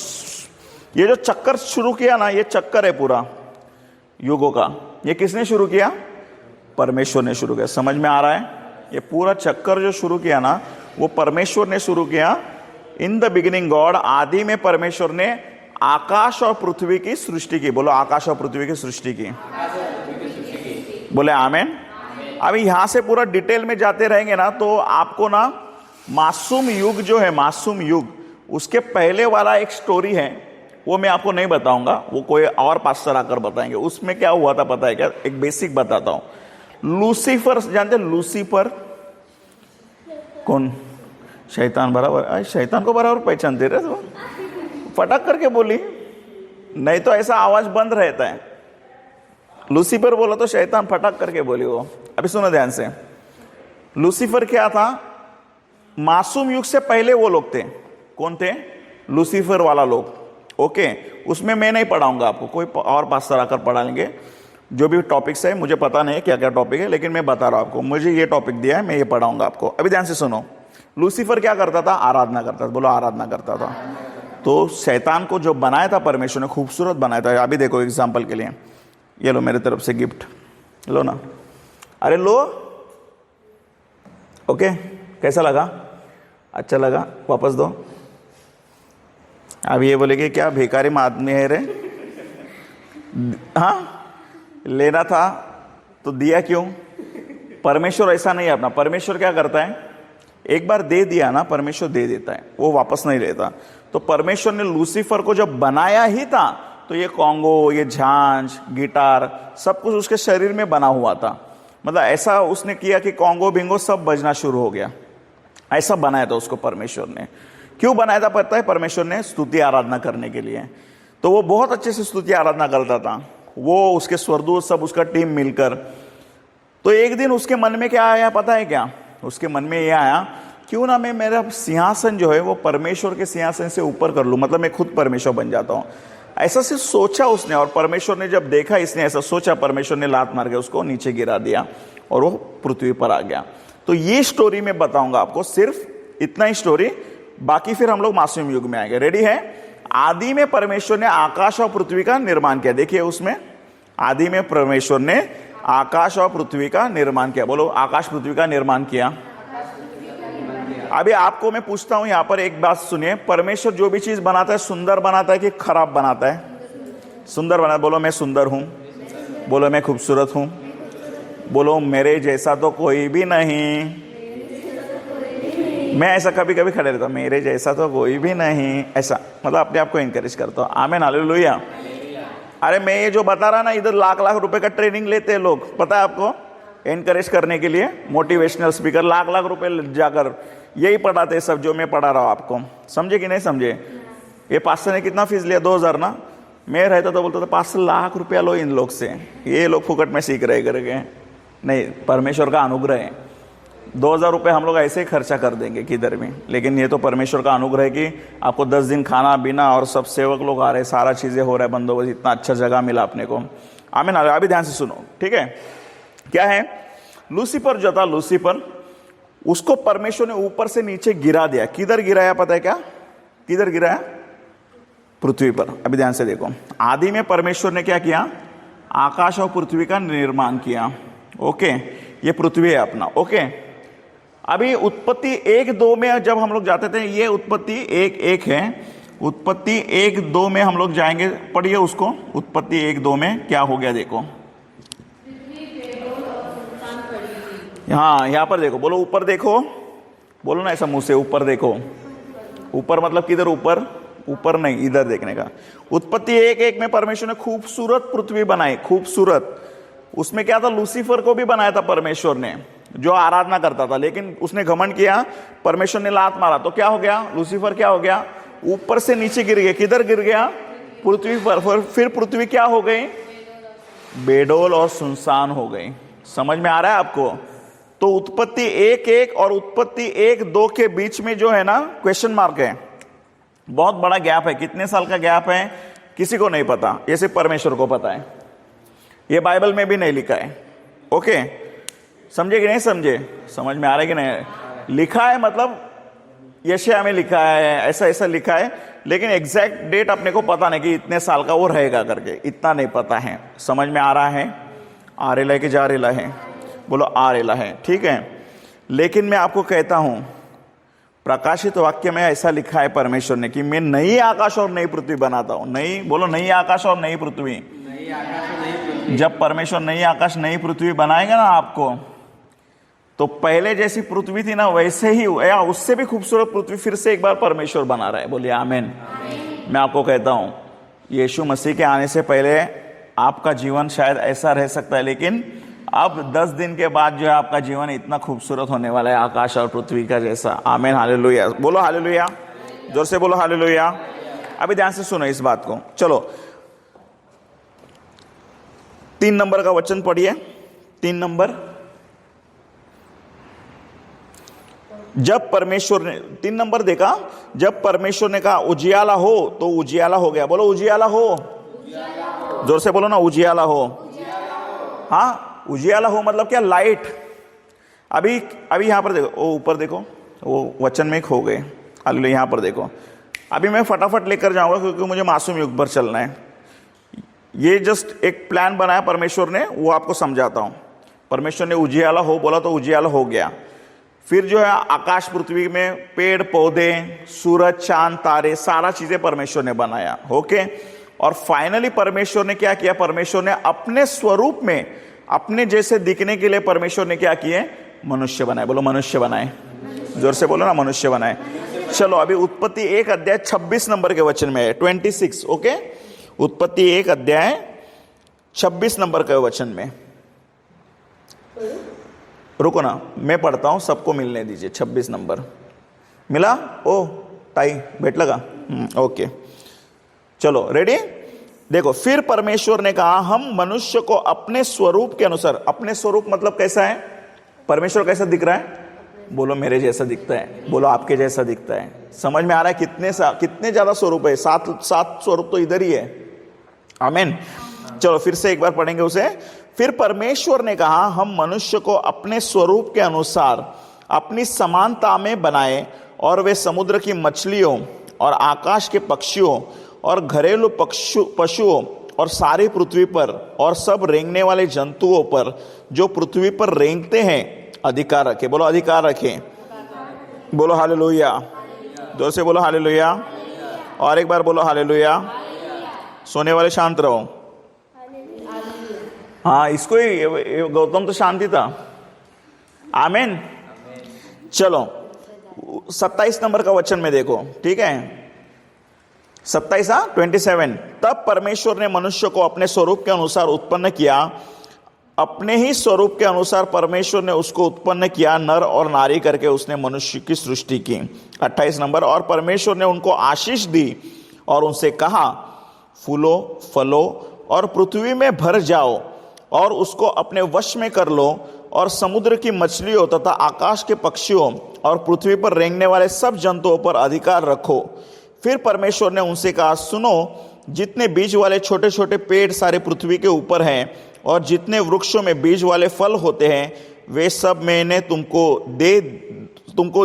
ये जो चक्कर शुरू किया ना, ये चक्कर है पूरा युगों का, ये किसने शुरू किया? परमेश्वर ने शुरू किया। समझ में आ रहा है? ये पूरा चक्कर जो शुरू किया ना, वो परमेश्वर ने शुरू किया। इन द बिगिनिंग गॉड, आदि में परमेश्वर ने आकाश और पृथ्वी की सृष्टि की। बोलो आकाश और पृथ्वी की सृष्टि की। बोले आमीन। अभी यहां से पूरा डिटेल में जाते रहेंगे ना, तो आपको ना मासूम युग जो है, मासूम युग, उसके पहले वाला एक स्टोरी है, वो मैं आपको नहीं बताऊंगा, वो कोई और पास्टर आकर बताएंगे। उसमें क्या हुआ था पता है क्या? एक बेसिक बताता हूं। लूसीफर जानते? लूसीफर कौन? शैतान। बराबर, शैतान को बराबर पहचानते रहे तो फटाक करके बोली, नहीं तो ऐसा आवाज बंद रहता है। लूसीफर बोला तो शैतान फटाक करके बोली वो। अभी सुनो ध्यान से। लूसीफर क्या था? मासूम युग से पहले वो लोग थे। कौन थे? लूसीफर वाला लोग। ओके, उसमें मैं नहीं पढ़ाऊंगा आपको, कोई और पास्टर आकर पढ़ा लेंगे। जो भी टॉपिक्स है, मुझे पता नहीं है क्या क्या टॉपिक है, लेकिन मैं बता रहा हूं आपको, मुझे ये टॉपिक दिया है, मैं ये पढ़ाऊंगा आपको। अभी ध्यान से सुनो। लूसीफर क्या करता था? आराधना करता था। बोलो आराधना करता था। तो शैतान को जो बनाया था परमेश्वर ने, खूबसूरत बनाया था। अभी देखो एग्जाम्पल के लिए, ये लो मेरे तरफ से गिफ्ट, लो ना। अरे लो। ओके, कैसा लगा? अच्छा लगा? वापस दो। अब ये बोलेगे क्या भिखारी में आदमी है रे? हाँ, लेना था तो दिया क्यों? परमेश्वर ऐसा नहीं है अपना। परमेश्वर क्या करता है? एक बार दे दिया ना, परमेश्वर दे देता है, वो वापस नहीं लेता। तो परमेश्वर ने लूसीफर को जब बनाया ही था, तो ये कॉन्गो, ये झांझ, गिटार, सब कुछ उसके शरीर में बना हुआ था। मतलब ऐसा उसने किया कि कॉन्गो बिंगो सब बजना शुरू हो गया। ऐसा बनाया था उसको परमेश्वर ने। क्यों बनाया था पता है? परमेश्वर ने स्तुति आराधना करने के लिए। तो वो बहुत अच्छे से स्तुति आराधना करता था, वो उसके स्वर्गदूत सब, उसका टीम मिलकर। तो एक दिन उसके मन में क्या आया पता है क्या? उसके मन में यह आया, क्यों ना मैं मेरा सिंहासन जो है वो परमेश्वर के सिंहासन से ऊपर कर लूं, मतलब मैं खुद परमेश्वर बन जाता हूं। ऐसा सिर्फ सोचा उसने, और परमेश्वर ने जब देखा इसने ऐसा सोचा, परमेश्वर ने लात मार के उसको नीचे गिरा दिया और वो पृथ्वी पर आ गया। तो ये स्टोरी मैं बताऊंगा आपको, सिर्फ इतना ही स्टोरी, बाकी फिर हम लोग मासूम युग में आएंगे। रेडी है? आदि में परमेश्वर ने आकाश और पृथ्वी का निर्माण किया। देखिए उसमें आदि में परमेश्वर ने आकाश और पृथ्वी का निर्माण किया। बोलो आकाश पृथ्वी का निर्माण किया। अभी आपको मैं पूछता हूं, यहां पर एक बात सुनिए, परमेश्वर जो भी चीज बनाता है सुंदर बनाता है कि खराब बनाता है? सुंदर बनाता है। बोलो मैं सुंदर हूं। बोलो मैं खूबसूरत हूं। बोलो मेरे जैसा तो कोई भी नहीं। मैं ऐसा कभी कभी खड़े रहता हूं, मेरे जैसा तो कोई भी नहीं, ऐसा मतलब अपने आप को इंकरेज करता हूं। आमीन, हालेलुया। अरे मैं ये जो बता रहा ना, इधर लाख लाख रुपए का ट्रेनिंग लेते हैं लोग, पता है आपको? एनकरेज करने के लिए मोटिवेशनल स्पीकर लाख लाख रुपए जाकर यही पढ़ाते सब जो मैं पढ़ा रहा हूं आपको। समझे कि नहीं समझे? ये पास्टर ने कितना फीस लिया? 2000 ना। मैं रहता तो बोलता था पास्टर लाख रुपया लो इन लोग से, ये लोग फुकट में सीख रहे करके। नहीं, परमेश्वर का अनुग्रह है। 2000 रुपये हम लोग ऐसे ही खर्चा कर देंगे किधर भी, लेकिन ये तो परमेश्वर का अनुग्रह है कि आपको 10 दिन खाना पीना और सब सेवक लोग आ रहे, सारा चीजें हो रहा है, बंदोबस्त, इतना अच्छा जगह मिला अपने को। आमीन। अभी ध्यान से सुनो, ठीक है? क्या है? लूसीफर जो था, लूसीफर, उसको परमेश्वर ने ऊपर से नीचे गिरा दिया। किधर गिराया पता है क्या? किधर गिराया? पृथ्वी पर। अभी ध्यान से देखो, आदि में परमेश्वर ने क्या किया? आकाश और पृथ्वी का निर्माण किया। ओके, ये पृथ्वी है अपना। ओके, अभी उत्पत्ति 1-2 में जब हम लोग जाते थे, ये उत्पत्ति 1:1 है। उत्पत्ति 1:2 में हम लोग जाएंगे, पढ़िए उसको। उत्पत्ति 1:2 में क्या हो गया देखो। हाँ, यहां पर देखो, बोलो ऊपर देखो, बोलो ना ऐसा मुंह से, ऊपर देखो। ऊपर मतलब किधर? ऊपर, ऊपर नहीं, इधर देखने का। उत्पत्ति 1:1 में परमेश्वर ने खूबसूरत पृथ्वी बनाई, खूबसूरत। उसमें क्या था? लूसीफर को भी बनाया था परमेश्वर ने, जो आराधना करता था, लेकिन उसने घमंड किया, परमेश्वर ने लात मारा, तो क्या हो गया? लूसीफर क्या हो गया? ऊपर से नीचे गिर गया। किधर गिर गया? पृथ्वी पर। फिर पृथ्वी क्या हो गई? बेडोल और सुनसान हो गई। समझ में आ रहा है आपको? तो उत्पत्ति 1:1 और उत्पत्ति 1:2 के बीच में जो है ना, क्वेश्चन मार्क है, बहुत बड़ा गैप है। कितने साल का गैप है किसी को नहीं पता, ये सिर्फ परमेश्वर को पता है। ये बाइबल में भी नहीं लिखा है। ओके, समझे कि नहीं समझे? समझ में आ रहा है कि नहीं? लिखा है मतलब यशायाह में लिखा है, ऐसा ऐसा लिखा है, लेकिन एग्जैक्ट डेट अपने को पता नहीं कि इतने साल का वो रहेगा करके, इतना नहीं पता है। समझ में आ रहा है? आ रेला है कि जा रेला है? बोलो आ रेला है, ठीक है। लेकिन मैं आपको कहता हूं, प्रकाशित वाक्य में ऐसा लिखा है परमेश्वर ने कि मैं नई आकाश और नई पृथ्वी बनाता हूं। नई, बोलो नई आकाश और नई पृथ्वी। नई आकाश और नई पृथ्वी। जब परमेश्वर नई आकाश नई पृथ्वी बनाएगा ना आपको, तो पहले जैसी पृथ्वी थी ना, वैसे ही या उससे भी खूबसूरत पृथ्वी फिर से एक बार परमेश्वर बना रहा है। बोलिए आमीन। मैं आपको कहता हूं, यीशु मसीह के आने से पहले आपका जीवन शायद ऐसा रह सकता है, लेकिन अब 10 दिन के बाद जो है आपका जीवन इतना खूबसूरत होने वाला है, आकाश और पृथ्वी का जैसा। आमीन, हालेलुया। बोलो हालेलुया, जोर से बोलो हालेलुया। अभी ध्यान से सुनो इस बात को। चलो 3 नंबर का वचन पढ़िए। 3 नंबर, जब परमेश्वर ने 3 नंबर देखा, जब परमेश्वर ने कहा उजियाला हो, तो उजियाला हो गया। बोलो उजियाला हो, जोर से बोलो ना, उजियाला हो। हाँ, उजियाला हो मतलब क्या? लाइट। अभी यहां पर देखो, वो ऊपर देखो, वो वचन में खो गए। हालेलुया। यहां पर देखो, अभी मैं फटाफट लेकर जाऊंगा क्योंकि मुझे मासूम युग पर चलना है। ये जस्ट एक प्लान बनाया परमेश्वर ने, वो आपको समझाता हूं। परमेश्वर ने उजियाला हो बोला तो उजियाला हो गया। फिर जो है आकाश पृथ्वी में पेड़ पौधे, सूरज चांद तारे, सारा चीजें परमेश्वर ने बनाया। ओके, और फाइनली परमेश्वर ने क्या किया? परमेश्वर ने अपने स्वरूप में, अपने जैसे दिखने के लिए परमेश्वर ने क्या किए? मनुष्य बनाए। बोलो मनुष्य बनाए, जोर से बोलो ना, मनुष्य बनाए। चलो अभी उत्पत्ति 1 अध्याय 26 नंबर के वचन में है, 26। ओके, उत्पत्ति 1 अध्याय 26 नंबर के वचन में। रुको ना, मैं पढ़ता हूं, सबको मिलने दीजिए। 26 नंबर मिला? ओ ताई बैठ लगा। ओके, चलो रेडी। देखो, फिर परमेश्वर ने कहा हम मनुष्य को अपने स्वरूप के अनुसार। अपने स्वरूप मतलब कैसा है? परमेश्वर कैसा दिख रहा है? बोलो मेरे जैसा दिखता है। बोलो आपके जैसा दिखता है। समझ में आ रहा है कितने ज्यादा स्वरूप है? 7 स्वरूप तो इधर ही है। आमीन। चलो फिर से एक बार पढ़ेंगे उसे। फिर परमेश्वर ने कहा हम मनुष्य को अपने स्वरूप के अनुसार अपनी समानता में बनाए, और वे समुद्र की मछलियों और आकाश के पक्षियों और घरेलू पशुओं और सारी पृथ्वी पर और सब रेंगने वाले जंतुओं पर जो पृथ्वी पर रेंगते हैं अधिकार रखे। बोलो अधिकार रखे। बोलो हालेलुया, जोर से बोलो हालेलुया। और एक बार बोलो हालेलुया। सोने वाले शांत रहो। हाँ, इसको ही गौतम तो शांति था। आमीन। चलो 27 नंबर का वचन में देखो, ठीक है? 27 तब परमेश्वर ने मनुष्य को अपने स्वरूप के अनुसार उत्पन्न किया, अपने ही स्वरूप के अनुसार परमेश्वर ने उसको उत्पन्न किया, नर और नारी करके उसने मनुष्य की सृष्टि की। 28 नंबर, और परमेश्वर ने उनको आशीष दी और उनसे कहा, फूलो फलो और पृथ्वी में भर जाओ और उसको अपने वश में कर लो, और समुद्र की मछलियों तथा आकाश के पक्षियों और पृथ्वी पर रेंगने वाले सब जंतुओं पर अधिकार रखो। फिर परमेश्वर ने उनसे कहा, सुनो, जितने बीज वाले छोटे छोटे पेड़ सारे पृथ्वी के ऊपर हैं और जितने वृक्षों में बीज वाले फल होते हैं, वे सब मैंने तुमको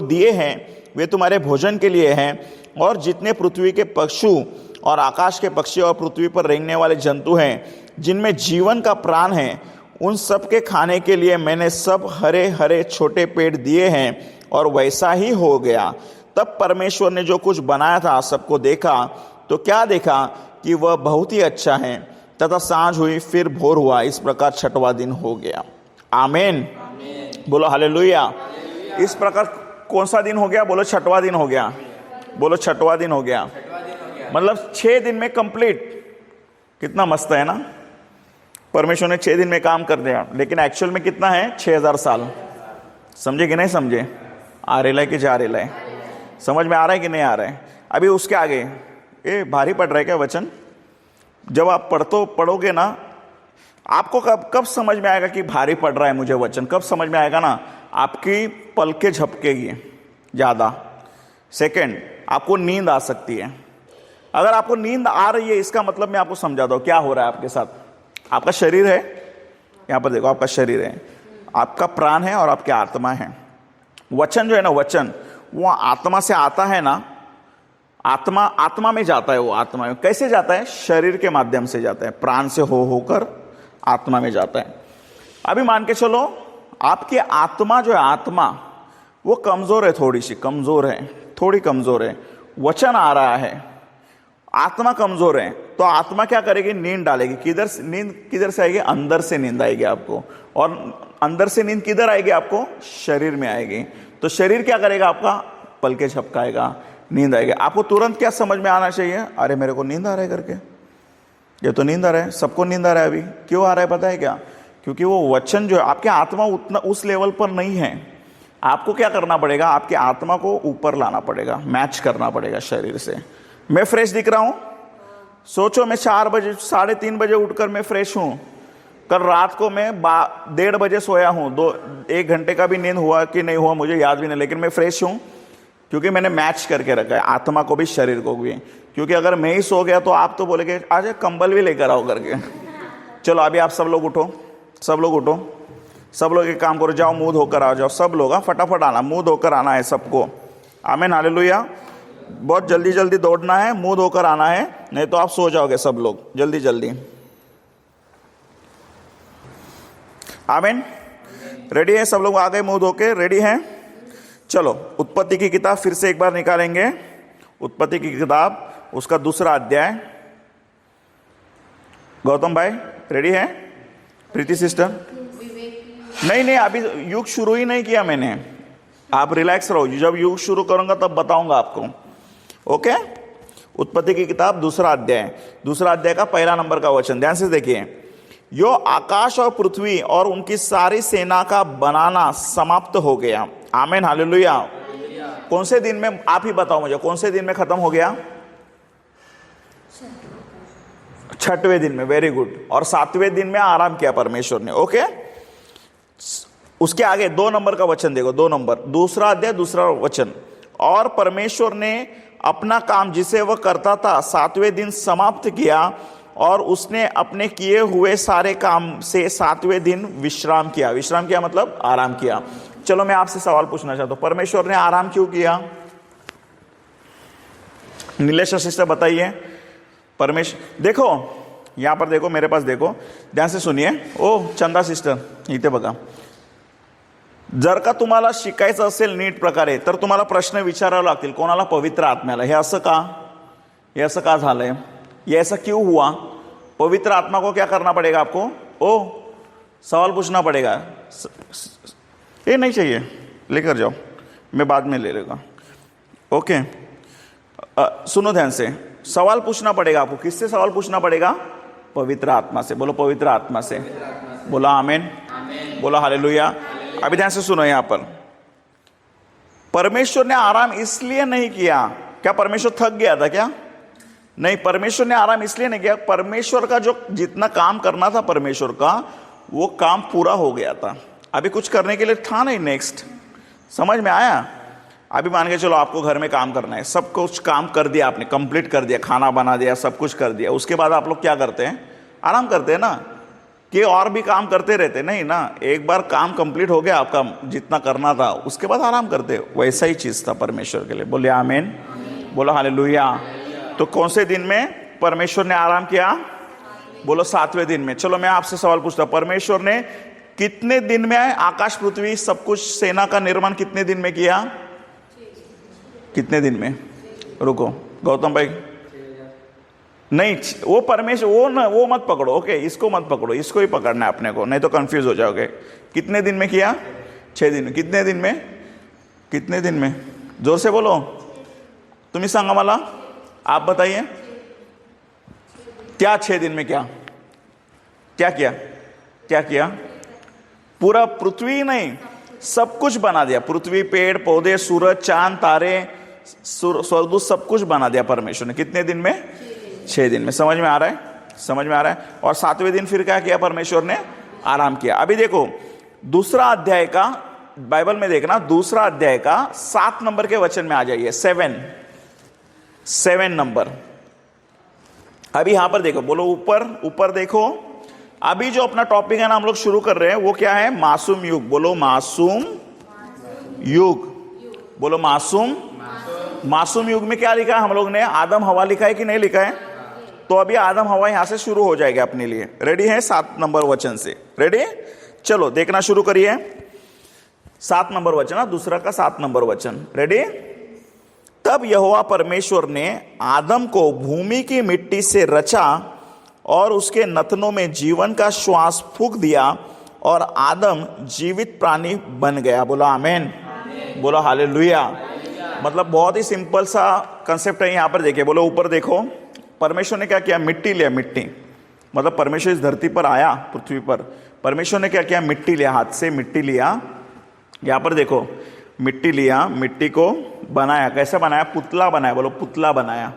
दिए हैं, वे तुम्हारे भोजन के लिए हैं। और जितने पृथ्वी के पशु और आकाश के पक्षी और पृथ्वी पर रेंगने वाले जंतु हैं, जिनमें जीवन का प्राण है, उन सब के खाने के लिए मैंने सब हरे हरे छोटे पेड़ दिए हैं। और वैसा ही हो गया। तब परमेश्वर ने जो कुछ बनाया था सबको देखा, तो क्या देखा कि वह बहुत ही अच्छा है। तथा सांझ हुई, फिर भोर हुआ, इस प्रकार छठवां दिन हो गया। आमीन, बोलो हालेलुया। इस प्रकार कौन सा दिन हो गया? बोलो छठवां दिन हो गया। बोलो छठवां दिन हो गया। मतलब 6 दिन में कंप्लीट। कितना मस्त है ना। परमेश्वर ने 6 दिन में काम कर दिया, लेकिन एक्चुअल में कितना है? 6000 साल। समझे कि नहीं समझे? आ रहा है कि जा रहा है? समझ में आ रहा है कि नहीं आ रहा है? अभी उसके आगे ये भारी पड़ रहा है क्या वचन? जब आप पढ़ोगे ना, आपको कब समझ में आएगा कि भारी पड़ रहा है मुझे वचन? कब समझ में आएगा ना? आपकी पलकें झपकेगी ज़्यादा। सेकंड, आपको नींद आ सकती है। अगर आपको नींद आ रही है, इसका मतलब मैं आपको समझाता हूँ क्या हो रहा है आपके साथ। आपका शरीर है, यहाँ पर देखो, आपका शरीर है, आपका प्राण है और आपकी आत्मा है। वचन जो है ना, वचन वो आत्मा से आता है ना, आत्मा में जाता है। वो आत्मा में कैसे जाता है? शरीर के माध्यम से जाता है, प्राण से होकर आत्मा में जाता है। अभी मान के चलो, आपकी आत्मा जो है, आत्मा वो कमजोर है, थोड़ी सी कमजोर है, थोड़ी कमजोर है। वचन आ रहा है, आत्मा कमजोर है, तो आत्मा क्या करेगी? नींद डालेगी। नींद किधर से आएगी? अंदर से नींद आएगी आपको। और अंदर से नींद किधर आएगी आपको? शरीर में आएगी। तो शरीर क्या करेगा? आपका पलके झपकाएगा, नींद आएगी। आपको तुरंत क्या समझ में आना चाहिए? अरे मेरे को नींद आ रहा है करके, ये तो नींद आ रहा है, सबको नींद आ रहा है। अभी क्यों आ रहा है पता है क्या? क्योंकि वो वचन जो है, आपकी आत्मा उतना उस लेवल पर नहीं है। आपको क्या करना पड़ेगा? आपकी आत्मा को ऊपर लाना पड़ेगा, मैच करना पड़ेगा शरीर से। मैं फ्रेश दिख रहा हूं? सोचो, मैं 4 बजे 3:30 बजे उठकर मैं फ्रेश हूं। कल रात को मैं 1:30 बजे सोया हूं, 1 घंटे का भी नींद हुआ कि नहीं हुआ मुझे याद भी नहीं, लेकिन मैं फ्रेश हूं क्योंकि मैंने मैच करके रखा है, आत्मा को भी शरीर को भी। क्योंकि अगर मैं ही सो गया तो आप तो बोलेंगे आज कंबल भी लेकर आओ करके। चलो अभी आप सब लोग उठो, सब लोग उठो, सब लोग एक काम करो, जाओ मुंह धोकर आ जाओ सब लोग। फटाफट आना, मुंह धोकर आना है सबको। आमीन, हालेलुया। बहुत जल्दी जल्दी दौड़ना है, मुंह धोकर आना है, नहीं तो आप सो जाओगे सब लोग। जल्दी जल्दी। आमीन, रेडी है सब लोग? आ गए मुंह धो के? रेडी हैं? चलो उत्पत्ति की किताब फिर से एक बार निकालेंगे। उत्पत्ति की किताब, उसका 2रा अध्याय। गौतम भाई रेडी है? प्रीति सिस्टर? नहीं, अभी युग शुरू ही नहीं किया मैंने। आप रिलैक्स रहो, जब युग शुरू करूंगा तब बताऊंगा आपको। ओके? उत्पत्ति की किताब 2रा अध्याय, 2रा अध्याय का 1 नंबर का वचन ध्यान से देखिए। यो आकाश और पृथ्वी और उनकी सारी सेना का बनाना समाप्त हो गया। आमीन, हालेलुया। कौन से दिन में? आप ही बताओ मुझे, कौन से दिन में खत्म हो गया? 6वें दिन में। Very good. और 7वें दिन में आराम किया परमेश्वर ने। ओके? उसके आगे 2 नंबर का वचन देखो, 2 नंबर, 2रा अध्याय 2रा वचन। और परमेश्वर ने अपना काम जिसे वह करता था 7वें दिन समाप्त किया, और उसने अपने किए हुए सारे काम से 7वें दिन विश्राम किया। विश्राम किया मतलब आराम किया। चलो मैं आपसे सवाल पूछना चाहता हूं, परमेश्वर ने आराम क्यों किया? नीलेश सिस्टर बताइए। परमेश्वर, देखो यहां पर देखो, मेरे पास देखो, ध्यान से सुनिए। ओ चंदा सिस्टर इथे बघा, जर का तुम्हाला शिकायचं असेल नीट प्रकारे तर तुम्हाला प्रश्न विचारावे लागतील। कोणाला? पवित्र आत्म्याला। हे असं का? हे असं का झालंय? ये ऐसा क्यों हुआ? पवित्र आत्मा को क्या करना पड़ेगा आपको? ओ सवाल पूछना पड़ेगा। ये नहीं चाहिए, लेकर जाओ, मैं बाद में ले लेगा। ओके? सुनो ध्यान से, सवाल पूछना पड़ेगा आपको। किससे सवाल पूछना पड़ेगा? पवित्र आत्मा से। बोलो पवित्र आत्मा से। बोला आमीन, बोला हालेलुया। अभी ध्यान से सुनो, यहां पर परमेश्वर ने आराम इसलिए नहीं किया, क्या परमेश्वर थक गया था क्या? नहीं, परमेश्वर ने आराम इसलिए नहीं किया, परमेश्वर का जो जितना काम करना था परमेश्वर का, वो काम पूरा हो गया था। अभी कुछ करने के लिए था नहीं नेक्स्ट। समझ में आया? अभी मान के चलो आपको घर में काम करना है, सब कुछ काम कर दिया आपने, कंप्लीट कर दिया, खाना बना दिया, सब कुछ कर दिया, उसके बाद आप लोग क्या करते हैं? आराम करते हैं ना, कि और भी काम करते रहते? नहीं ना, एक बार काम कंप्लीट हो गया आपका जितना करना था, उसके बाद आराम करते। वैसा ही चीज था परमेश्वर के लिए। बोले आमीन, बोलो हालेलुया। तो कौन से दिन में परमेश्वर ने आराम किया? बोलो 7वें दिन में। चलो मैं आपसे सवाल पूछता हूं, परमेश्वर ने कितने दिन में आकाश पृथ्वी सब कुछ सेना का निर्माण कितने दिन में किया? कितने दिन में? रुको गौतम भाई, नहीं वो परमेश्वर, वो मत पकड़ो। ओके, इसको मत पकड़ो, इसको ही पकड़ना है अपने को, नहीं तो कंफ्यूज हो जाओगे। कितने दिन में किया? 6 दिन। कितने दिन में? कितने दिन में? जोर से बोलो, तुम्ही सांगा मला, आप बताइए क्या 6 दिन में क्या क्या किया? क्या किया? पूरा पृथ्वी नहीं, सब कुछ बना दिया। पृथ्वी, पेड़ पौधे, सूरज, चांद, तारे, स्वर्गदूत, सब कुछ बना दिया परमेश्वर ने। कितने दिन में? 6 दिन में। समझ में आ रहा है? समझ में आ रहा है? और 7वें दिन फिर क्या किया परमेश्वर ने? आराम किया। अभी देखो दूसरा अध्याय का, बाइबल में देखना, दूसरा अध्याय का 7 नंबर के वचन में आ जाइए। 7 नंबर। अभी यहां पर देखो, बोलो ऊपर देखो। अभी जो अपना टॉपिक है ना हम लोग शुरू कर रहे हैं, वो क्या है? मासूम युग। बोलो मासूम युग। बोलो मासूम युग में क्या लिखा है हम लोग ने? आदम हवा लिखा है कि नहीं लिखा है? तो अभी आदम हवा यहां से शुरू हो जाएगा अपने लिए। रेडी है? 7 नंबर वचन से रेडी? चलो देखना शुरू करिए। 7 नंबर वचन, दूसरा का 7 नंबर वचन। रेडी? तब यहोवा परमेश्वर ने आदम को भूमि की मिट्टी से रचा और उसके नथनों में जीवन का श्वास फूंक दिया और आदम जीवित प्राणी बन गया। बोला आमीन, बोला हालेलुया। मतलब बहुत ही सिंपल सा कंसेप्ट है। यहां पर देखिए, बोलो ऊपर देखो, परमेश्वर ने क्या किया? मिट्टी लिया। मिट्टी मतलब परमेश्वर इस धरती पर आया, पृथ्वी पर। परमेश्वर ने क्या किया? मिट्टी लिया, हाथ से मिट्टी लिया। यहां पर देखो, मिट्टी लिया, मिट्टी को बनाया। कैसे बनाया? पुतला बनाया। बोलो पुतला बनाया।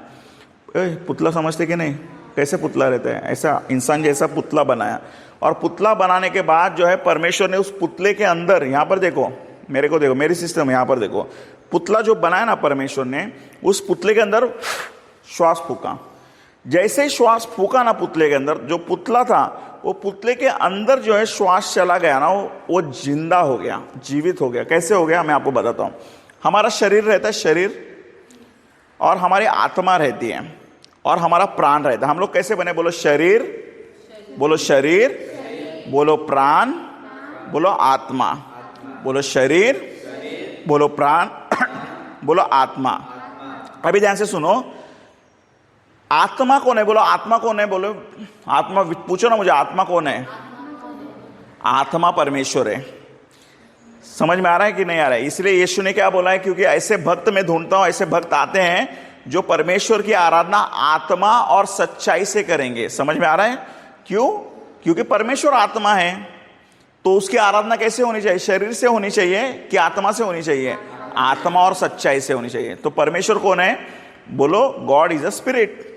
पुतला समझते कि नहीं? कैसे पुतला रहता है? ऐसा इंसान जैसा पुतला बनाया। और पुतला बनाने के बाद जो है परमेश्वर ने उस पुतले के अंदर, यहां पर देखो, मेरे को देखो, मेरी सिस्टम यहां पर देखो, पुतला जो बनाया ना परमेश्वर ने, उस पुतले के अंदर श्वास फूका। जैसे ही श्वास फूका ना पुतले के अंदर, जो पुतला था वो पुतले के अंदर जो है श्वास चला गया ना, वो जिंदा हो गया, जीवित हो गया। कैसे हो गया मैं आपको बताता हूं। हमारा शरीर रहता है, शरीर, और हमारी आत्मा रहती है, और हमारा प्राण रहता है। हम लोग कैसे बने? बोलो शरीर, बोलो शरीर, बोलो प्राण, बोलो आत्मा। बोलो शरीर, बोलो प्राण, बोलो आत्मा। अभी ध्यान से सुनो, आत्मा कौन है? बोलो आत्मा कौन है? बोलो आत्मा, पूछो ना मुझे, आत्मा कौन है? आत्मा परमेश्वर है। समझ में आ रहा है कि नहीं आ रहा है? इसलिए यीशु ने क्या बोला है? क्योंकि ऐसे भक्त मैं ढूंढता हूं, ऐसे भक्त आते हैं जो परमेश्वर की आराधना आत्मा और सच्चाई से करेंगे। समझ में आ रहा है? क्यों? क्योंकि परमेश्वर आत्मा है, तो उसकी आराधना कैसे होनी चाहिए? शरीर से होनी चाहिए कि आत्मा से होनी चाहिए? आत्मा और सच्चाई से होनी चाहिए। तो परमेश्वर कौन है? बोलो गॉड इज अ स्पिरिट।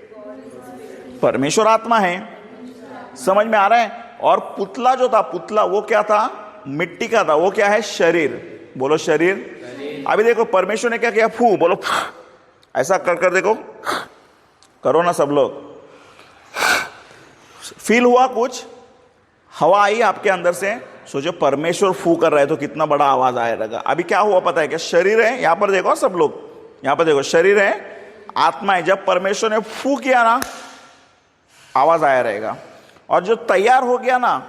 परमेश्वर आत्मा है। समझ में आ रहा है? और पुतला जो था, पुतला वो क्या था? मिट्टी का था। वो क्या है? शरीर। बोलो शरीर। अभी देखो परमेश्वर ने क्या किया? फू, बोलो ऐसा कर देखो, करो ना सब लोग। फील हुआ कुछ? हवा आई आपके अंदर से? सोचो परमेश्वर फू कर रहा है तो कितना बड़ा आवाज आएगा। अभी क्या हुआ पता है क्या? शरीर है, यहां पर देखो सब लोग, यहां पर देखो, शरीर है, आत्मा है। जब परमेश्वर ने फू किया ना, आवाज आया रहेगा। और जो तैयार हो गया ना,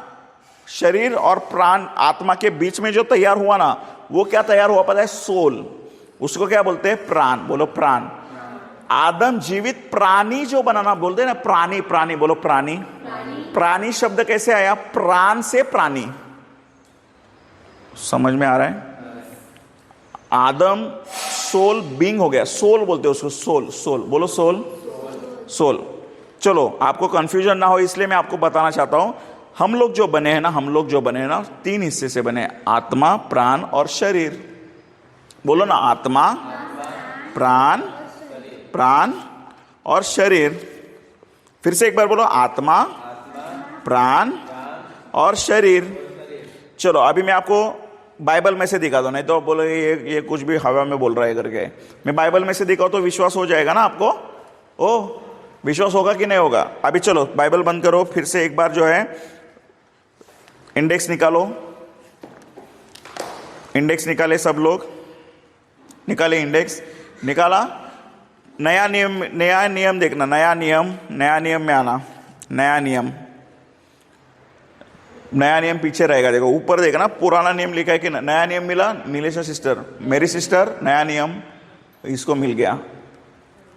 शरीर और प्राण आत्मा के बीच में जो तैयार हुआ ना, वो क्या तैयार हुआ पता है? सोल। उसको क्या बोलते हैं? प्राण। बोलो प्राण। आदम जीवित प्राणी जो बनाना बोलते हैं ना, प्राणी, प्राणी, बोलो प्राणी। प्राणी शब्द कैसे आया? प्राण से प्राणी। समझ में आ रहा है? आदम सोल बीइंग हो गया। सोल बोलते हैं उसको, सोल। सोल बोलो, सोल, सोल। चलो आपको कंफ्यूजन ना हो इसलिए मैं आपको बताना चाहता हूं, हम लोग जो बने हैं ना 3 हिस्से से बने हैं, आत्मा, प्राण और शरीर। बोलो ना, आत्मा, प्राण और शरीर। फिर से एक बार बोलो, आत्मा, प्राण और शरीर। चलो अभी मैं आपको बाइबल में से दिखा दो, नहीं तो बोलो ये कुछ भी हवा में बोल रहा है करके। मैं बाइबल में से दिखाऊं तो विश्वास हो जाएगा ना आपको? ओ, विश्वास होगा कि नहीं होगा? अभी चलो बाइबल बंद करो, फिर से एक बार जो है इंडेक्स निकालो। इंडेक्स निकाले सब लोग, निकाले इंडेक्स, निकाला। नया नियम देखना, नया नियम में आना। नया नियम पीछे रहेगा, देखो ऊपर देखना, पुराना नियम लिखा है कि नया नियम मिला। नीलेशा सिस्टर, मेरी सिस्टर, नया नियम इसको मिल गया,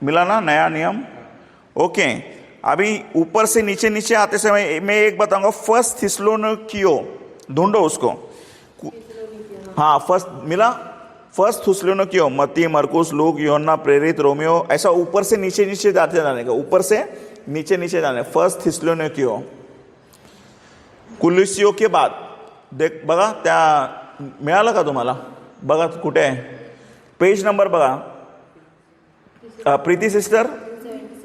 मिला ना नया नियम? ओके, अभी ऊपर से नीचे आते समय मैं एक बताऊंगा, फर्स्ट थिस्सलुनीकियों ढूंढो उसको। हाँ, फर्स्ट मिला, फर्स्ट थिस्सलुनीकियों, मत्ती, मरकुस, लूक, यूहन्ना, प्रेरित, रोमियो, ऐसा ऊपर से नीचे जाते जाने का, ऊपर से नीचे जाने। फर्स्ट थिस्सलुनीकियों, कुलुसियो के बाद देख बघा, त्या मिळालं का तुम्हाला? बघा कुठे आहे पेज नंबर, बघा प्रीती सिस्टर,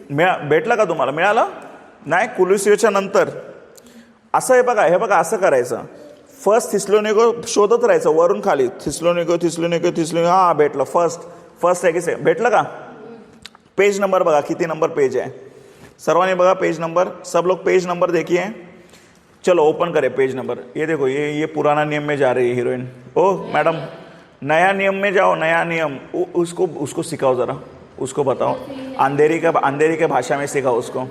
भेटला का तुम्हाला? मिळाला नाही? कुलुसियोच्या नंतर असं आहे बघा, हे बघा असं करायचं, फर्स्ट थिस्सलुनीकियों शोधत राहायचं वरून खाली, थिस्सलुनीकियों, हा भेटलं, फर्स्ट आहे की भेटलं का? पेज नंबर बघा, किती नंबर पेज आहे, सर्वांनी बघा पेज नंबर, सब लोग पेज नंबर देखिए। चलो ओपन करें पेज नंबर, ये देखो, ये पुराना नियम में जा रही है हीरोइन। ओ मैडम, नया नियम में जाओ, नया नियम, उसको सिखाओ जरा, उसको बताओ, अंधेरी के भाषा में सिखाओ उसको।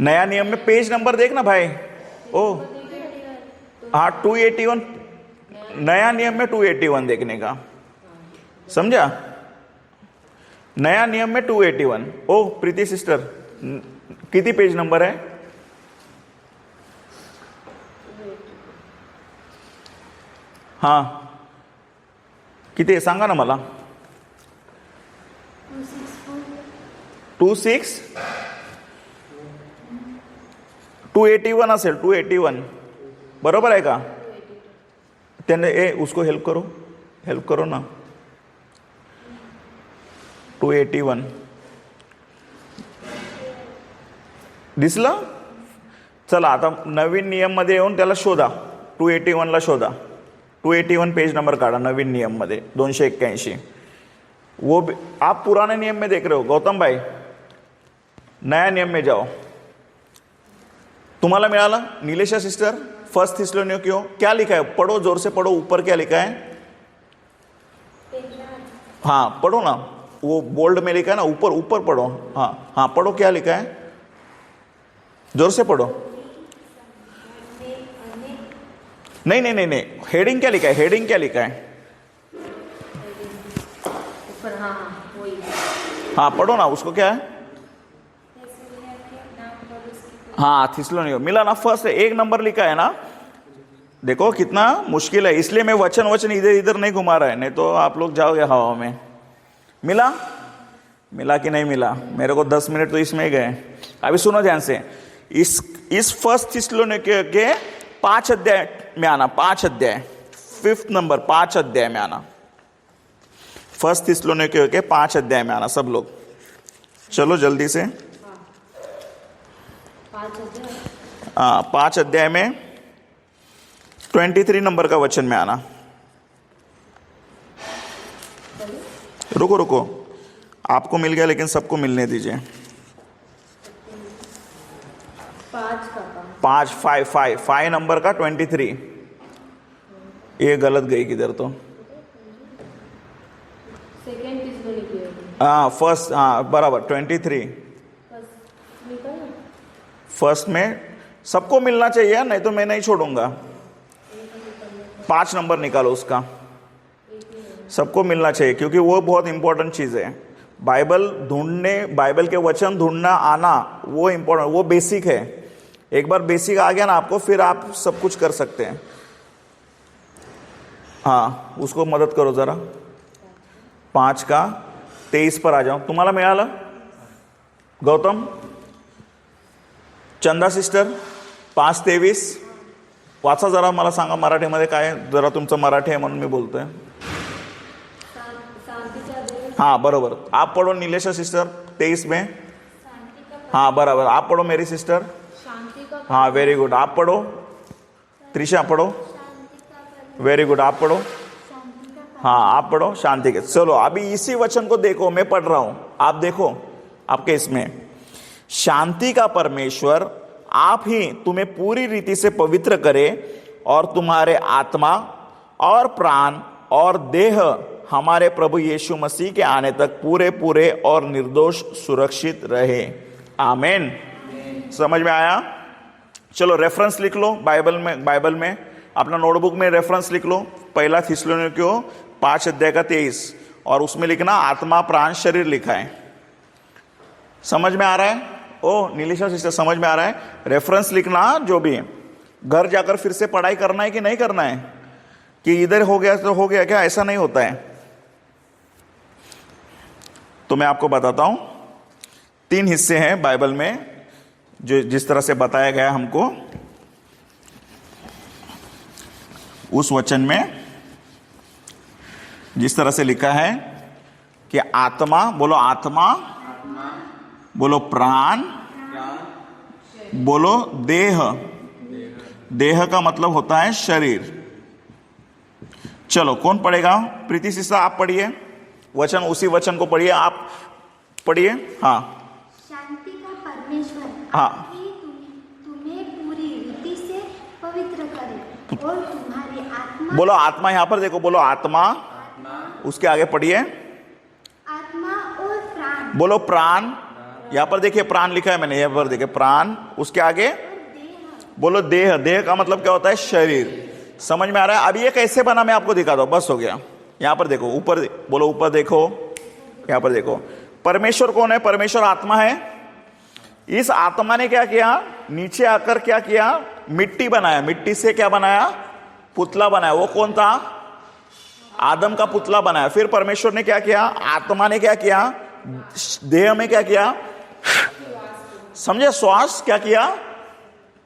नया नियम में पेज नंबर देखना भाई। ओ हाँ, 281, नया नियम में 281 देखने का, समझा? नया नियम में 281। ओ प्रीति सिस्टर, किती पेज नंबर है? हाँ किती आहे सांगा ना मला? 281 असेल, 281 बरोबर आहे का? त्याने उसको हेल्प करो ना। 281 दिसलं? चला आता नवीन नियम मध्ये येऊन त्याला शोधा, 281 ला शोधा, 281 पेज नंबर काढा नवीन नियम मध्ये, 281। वो आप पुराने नियम में देख रहे हो गौतम भाई, नया नियम में जाओ। तुम्हाला मिळाला? नीलेशा सिस्टर, फर्स्ट थिस्सलुनीकियों क्या लिखा है? पढ़ो, जोर से पढ़ो, ऊपर क्या लिखा है? हाँ पढ़ो ना, वो बोल्ड में लिखा है ना, ऊपर पढ़ो। हाँ पढ़ो, क्या लिखा है? जोर से पढ़ो। नहीं, हेडिंग क्या लिखा है? हेडिंग क्या लिखा है? हाँ पढ़ो ना, उसको क्या है? हाँ थिस्सलुनीकियों मिला ना, फर्स्ट एक नंबर लिखा है ना। देखो कितना मुश्किल है, इसलिए मैं वचन इधर नहीं घुमा रहा है, नहीं तो आप लोग जाओगे हवा में। मिला कि नहीं मिला? मेरे को 10 मिनट तो इसमें गए। अभी सुनो ध्यान से, इस फर्स्ट थिस्सलुनीकियों के 5 अध्याय में आना, 5 अध्याय, 5th नंबर, 5 अध्याय में आना, फर्स्ट थिस्सलुनीकियों के 5 अध्याय में आना सब लोग। चलो जल्दी से, 5 अध्याय में 23 नंबर का वचन में आना। रुको, आपको मिल गया लेकिन सबको मिलने दीजिए। 5 नंबर का 23, ये गलत गई किधर तो। हाँ फर्स्ट, हाँ बराबर 23, फर्स्ट में सबको मिलना चाहिए, नहीं तो मैं नहीं छोड़ूंगा। 5 नंबर निकालो उसका, सबको मिलना चाहिए, क्योंकि वो बहुत इंपॉर्टेंट चीज है। बाइबल बाइबल के वचन ढूंढना आना, वो इंपॉर्टेंट, वो बेसिक है। एक बार बेसिक आ गया ना आपको, फिर आप सब कुछ कर सकते हैं। हाँ उसको मदद करो जरा। 5 का 23 पर आ जाओ। तुम्हाला मिळालं गौतम? चंदा सिस्टर 5:23 वाचा जरा, मला सांगा मराठीमध्ये काय आहे. जरा तुमचं मराठी आहे म्हणून मी बोलतोय. शांतीचा देव हाँ बरोबर. आप पढ़ो नीलेशा सिस्टर 23 में. हाँ बराबर. आप पढ़ो मेरी सिस्टर. शांति का हाँ वेरी गुड. आप पढ़ो त्रिशा, पढ़ो. Very good. आप पढ़ो. हाँ आप पढ़ो शांति के. चलो अभी इसी वचन को देखो, मैं पढ़ रहा हूं, आप देखो आपके इसमें. शांति का परमेश्वर आप ही तुम्हें पूरी रीति से पवित्र करे और तुम्हारे आत्मा और प्राण और देह हमारे प्रभु यीशु मसीह के आने तक पूरे पूरे और निर्दोष सुरक्षित रहे. आमीन. समझ में आया? चलो रेफरेंस लिख लो बाइबल में अपना नोटबुक में रेफरेंस लिख लो. पहला थिस्सलुनीकियों 5:23 और उसमें लिखना आत्मा प्राण शरीर लिखा है. समझ में आ रहा है? ओ नीलिशा सिस्टर समझ में आ रहा है? रेफरेंस लिखना. जो भी घर जाकर फिर से पढ़ाई करना है कि नहीं करना है, कि इधर हो गया तो हो गया क्या, ऐसा नहीं होता है. तो मैं आपको बताता हूं 3 हिस्से हैं बाइबल में जो जिस तरह से बताया गया हमको उस वचन में, जिस तरह से लिखा है कि आत्मा, बोलो आत्मा, बोलो प्राण, बोलो देह. देह का मतलब होता है शरीर. चलो कौन पढ़ेगा? प्रीति सिस्टर आप पढ़िए वचन, उसी वचन को पढ़िए, आप पढ़िए. हाँ शांति का परमेश्वर हाँ. आप ही तुम्हें पूरी रीति से पवित्र करे और तुम्हारी आत्मा, बोलो आत्मा. यहां पर देखो, बोलो आत्मा. उसके आगे पढ़िए. आत्मा और प्राण बोलो प्राण. यहां पर देखिए प्राण लिखा है मैंने, यहां पर देखिए प्राण. उसके आगे बोलो देह. देह का मतलब क्या होता है? शरीर. समझ में आ रहा है? अब ये कैसे बना मैं आपको दिखा दो, बस हो गया. यहां पर देखो ऊपर, बोलो ऊपर देखो. यहां पर देखो परमेश्वर कौन है? परमेश्वर आत्मा है. इस आत्मा ने क्या किया? नीचे आकर क्या किया? मिट्टी बनाया. मिट्टी से क्या बनाया? पुतला बनाया. वो कौन था? आदम का पुतला बनाया. फिर परमेश्वर ने क्या किया? आत्मा ने क्या किया? देह में क्या किया? समझे? श्वास क्या किया?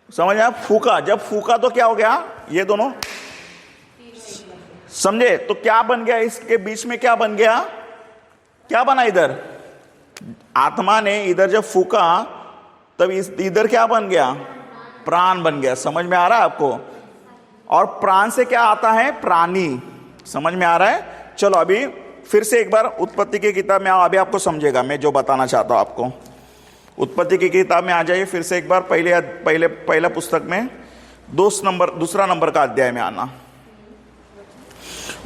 समझ आया? फूका. जब फूका तो क्या हो गया? ये दोनों समझे? तो क्या बन गया? इसके बीच में क्या बन गया? क्या बना? इधर आत्मा ने इधर जब फूका तब इधर क्या बन गया? प्राण बन गया. समझ में आ रहा है आपको? और प्राण से क्या आता है? प्राणी. समझ में आ रहा है? चलो अभी फिर से एक बार उत्पत्ति की किताब में आओ, अभी आपको समझेगा मैं जो बताना चाहता हूं आपको. उत्पत्ति की किताब में आ जाइए फिर से एक बार. पहला पुस्तक में दूसरा नंबर का अध्याय में आना.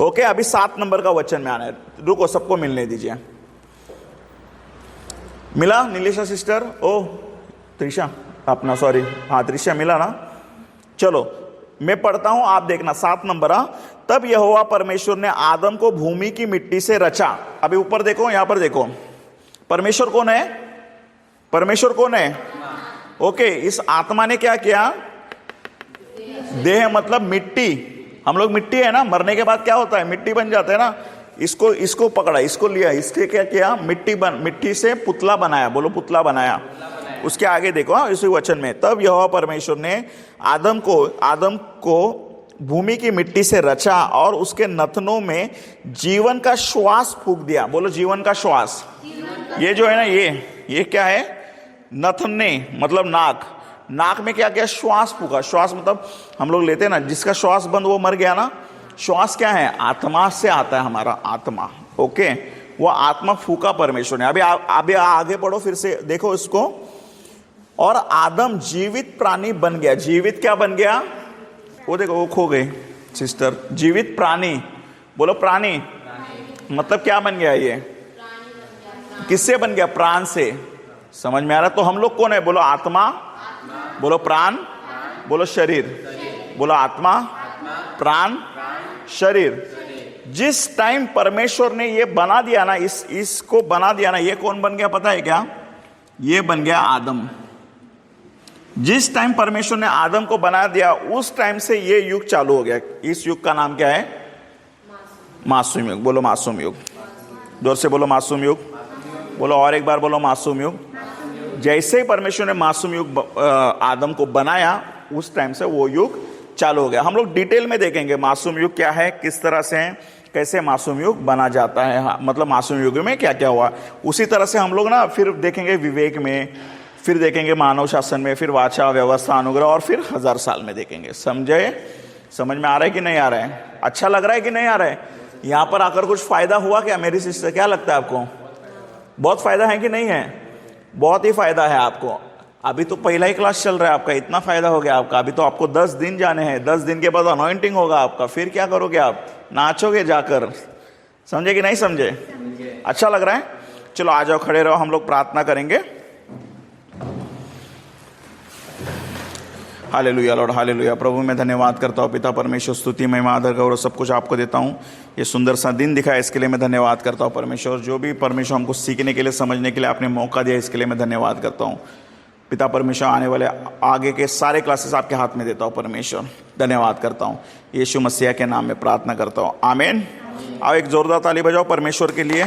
ओके, अभी 7 नंबर का वचन में आना है. रुको, सबको मिलने दीजिए. मिला नीलेशा सिस्टर? ओ त्रिशा अपना, सॉरी, हाँ त्रिशा मिला ना. चलो मैं पढ़ता हूं, आप देखना. 7 नंबर. तब यहोवा परमेश्वर ने आदम को भूमि की मिट्टी से रचा. अभी ऊपर देखो, यहां पर देखो. परमेश्वर कौन है? परमेश्वर कौन है? ओके, इस आत्मा ने क्या किया? देह मतलब मिट्टी. हम लोग मिट्टी है ना, मरने के बाद क्या होता है? मिट्टी बन जाते हैं ना. इसको पकड़ा, इसको लिया, इसके क्या किया? मिट्टी से पुतला बनाया. बोलो पुतला बनाया. उसके आगे देखो इसी वचन में. तब यहोवा परमेश्वर ने आदम को भूमि की मिट्टी से रचा और उसके नथनों में जीवन का श्वास फूंक दिया. बोलो जीवन का श्वास. ये जो है ना, ये क्या है? नथने मतलब नाक में क्या किया? श्वास फूका. श्वास मतलब हम लोग लेते हैं ना, जिसका श्वास बंद वो मर गया ना. श्वास क्या है? आत्मा से आता है हमारा आत्मा. ओके, वो आत्मा फूका परमेश्वर ने. अभी आगे पढ़ो फिर से, देखो इसको. और आदम जीवित प्राणी बन गया. जीवित क्या बन गया? वो देखो, वो खो गई सिस्टर. जीवित प्राणी. बोलो प्राणी. मतलब क्या बन गया? ये किससे बन गया? प्राण से. समझ में आ रहा? तो हम लोग कौन है? बोलो आत्मा, बोलो प्राण, बोलो शरीर. बोलो आत्मा, प्राण, शरीर. जिस टाइम परमेश्वर ने ये बना दिया ना, इसको बना दिया ना, ये कौन बन गया पता है क्या? ये बन गया आदम. जिस टाइम परमेश्वर ने आदम को बना दिया उस टाइम से ये युग चालू हो गया. इस युग का नाम क्या है? मासूम युग. बोलो मासूम युग. जोर से बोलो मासूम युग. बोलो और एक बार बोलो मासूम युग. जैसे ही परमेश्वर ने मासूम युग आदम को बनाया, उस टाइम से वो युग चालू हो गया। हम लोग डिटेल में देखेंगे मासूम युग क्या है, किस तरह से है, कैसे मासूम युग बना जाता है, मतलब मासूम युग में क्या क्या हुआ। उसी तरह से हम लोग ना फिर देखेंगे विवेक में, फिर देखेंगे मानव शासन में, फिर वाचा, व्यवस्था, अनुग्रह, और फिर 1000 साल में देखेंगे। समझे? समझ में आ रहा है कि नहीं आ रहा है? अच्छा लग रहा है कि नहीं आ रहा है? यहाँ पर आकर कुछ फायदा हुआ क्या मेरी सिस्टर? क्या लगता है आपको? बहुत फायदा है कि नहीं है? बहुत ही फायदा है आपको। अभी तो पहला ही क्लास चल रहा है आपका, इतना फायदा हो गया आपका। अभी तो आपको 10 दिन जाने हैं, 10 दिन के बाद अनॉइंटिंग होगा आपका। फिर क्या करोगे आप? नाचोगे जाकर। समझे कि नहीं समझे? अच्छा लग रहा है? चलो आ जाओ, खड़े रहो, हम लोग प्रार्थना करेंगे। Hallelujah Lord, hallelujah. प्रभु मैं धन्यवाद करता हूँ पिता परमेश्वर, स्तुति महिमा आदर गौरव सब कुछ आपको देता हूँ। ये सुंदर सा दिन दिखा है, इसके लिए मैं धन्यवाद करता हूँ परमेश्वर। जो भी परमेश्वर हमको सीखने के लिए, समझने के लिए आपने मौका दिया, इसके लिए मैं धन्यवाद करता हूँ पिता परमेश्वर। आने वाले आगे के सारे क्लासेस आपके हाथ में देता हूँ परमेश्वर। धन्यवाद करता हूँ, यीशु मसीह के नाम में प्रार्थना करता हूँ, आमीन। आओ एक जोरदार ताली बजाओ परमेश्वर के लिए।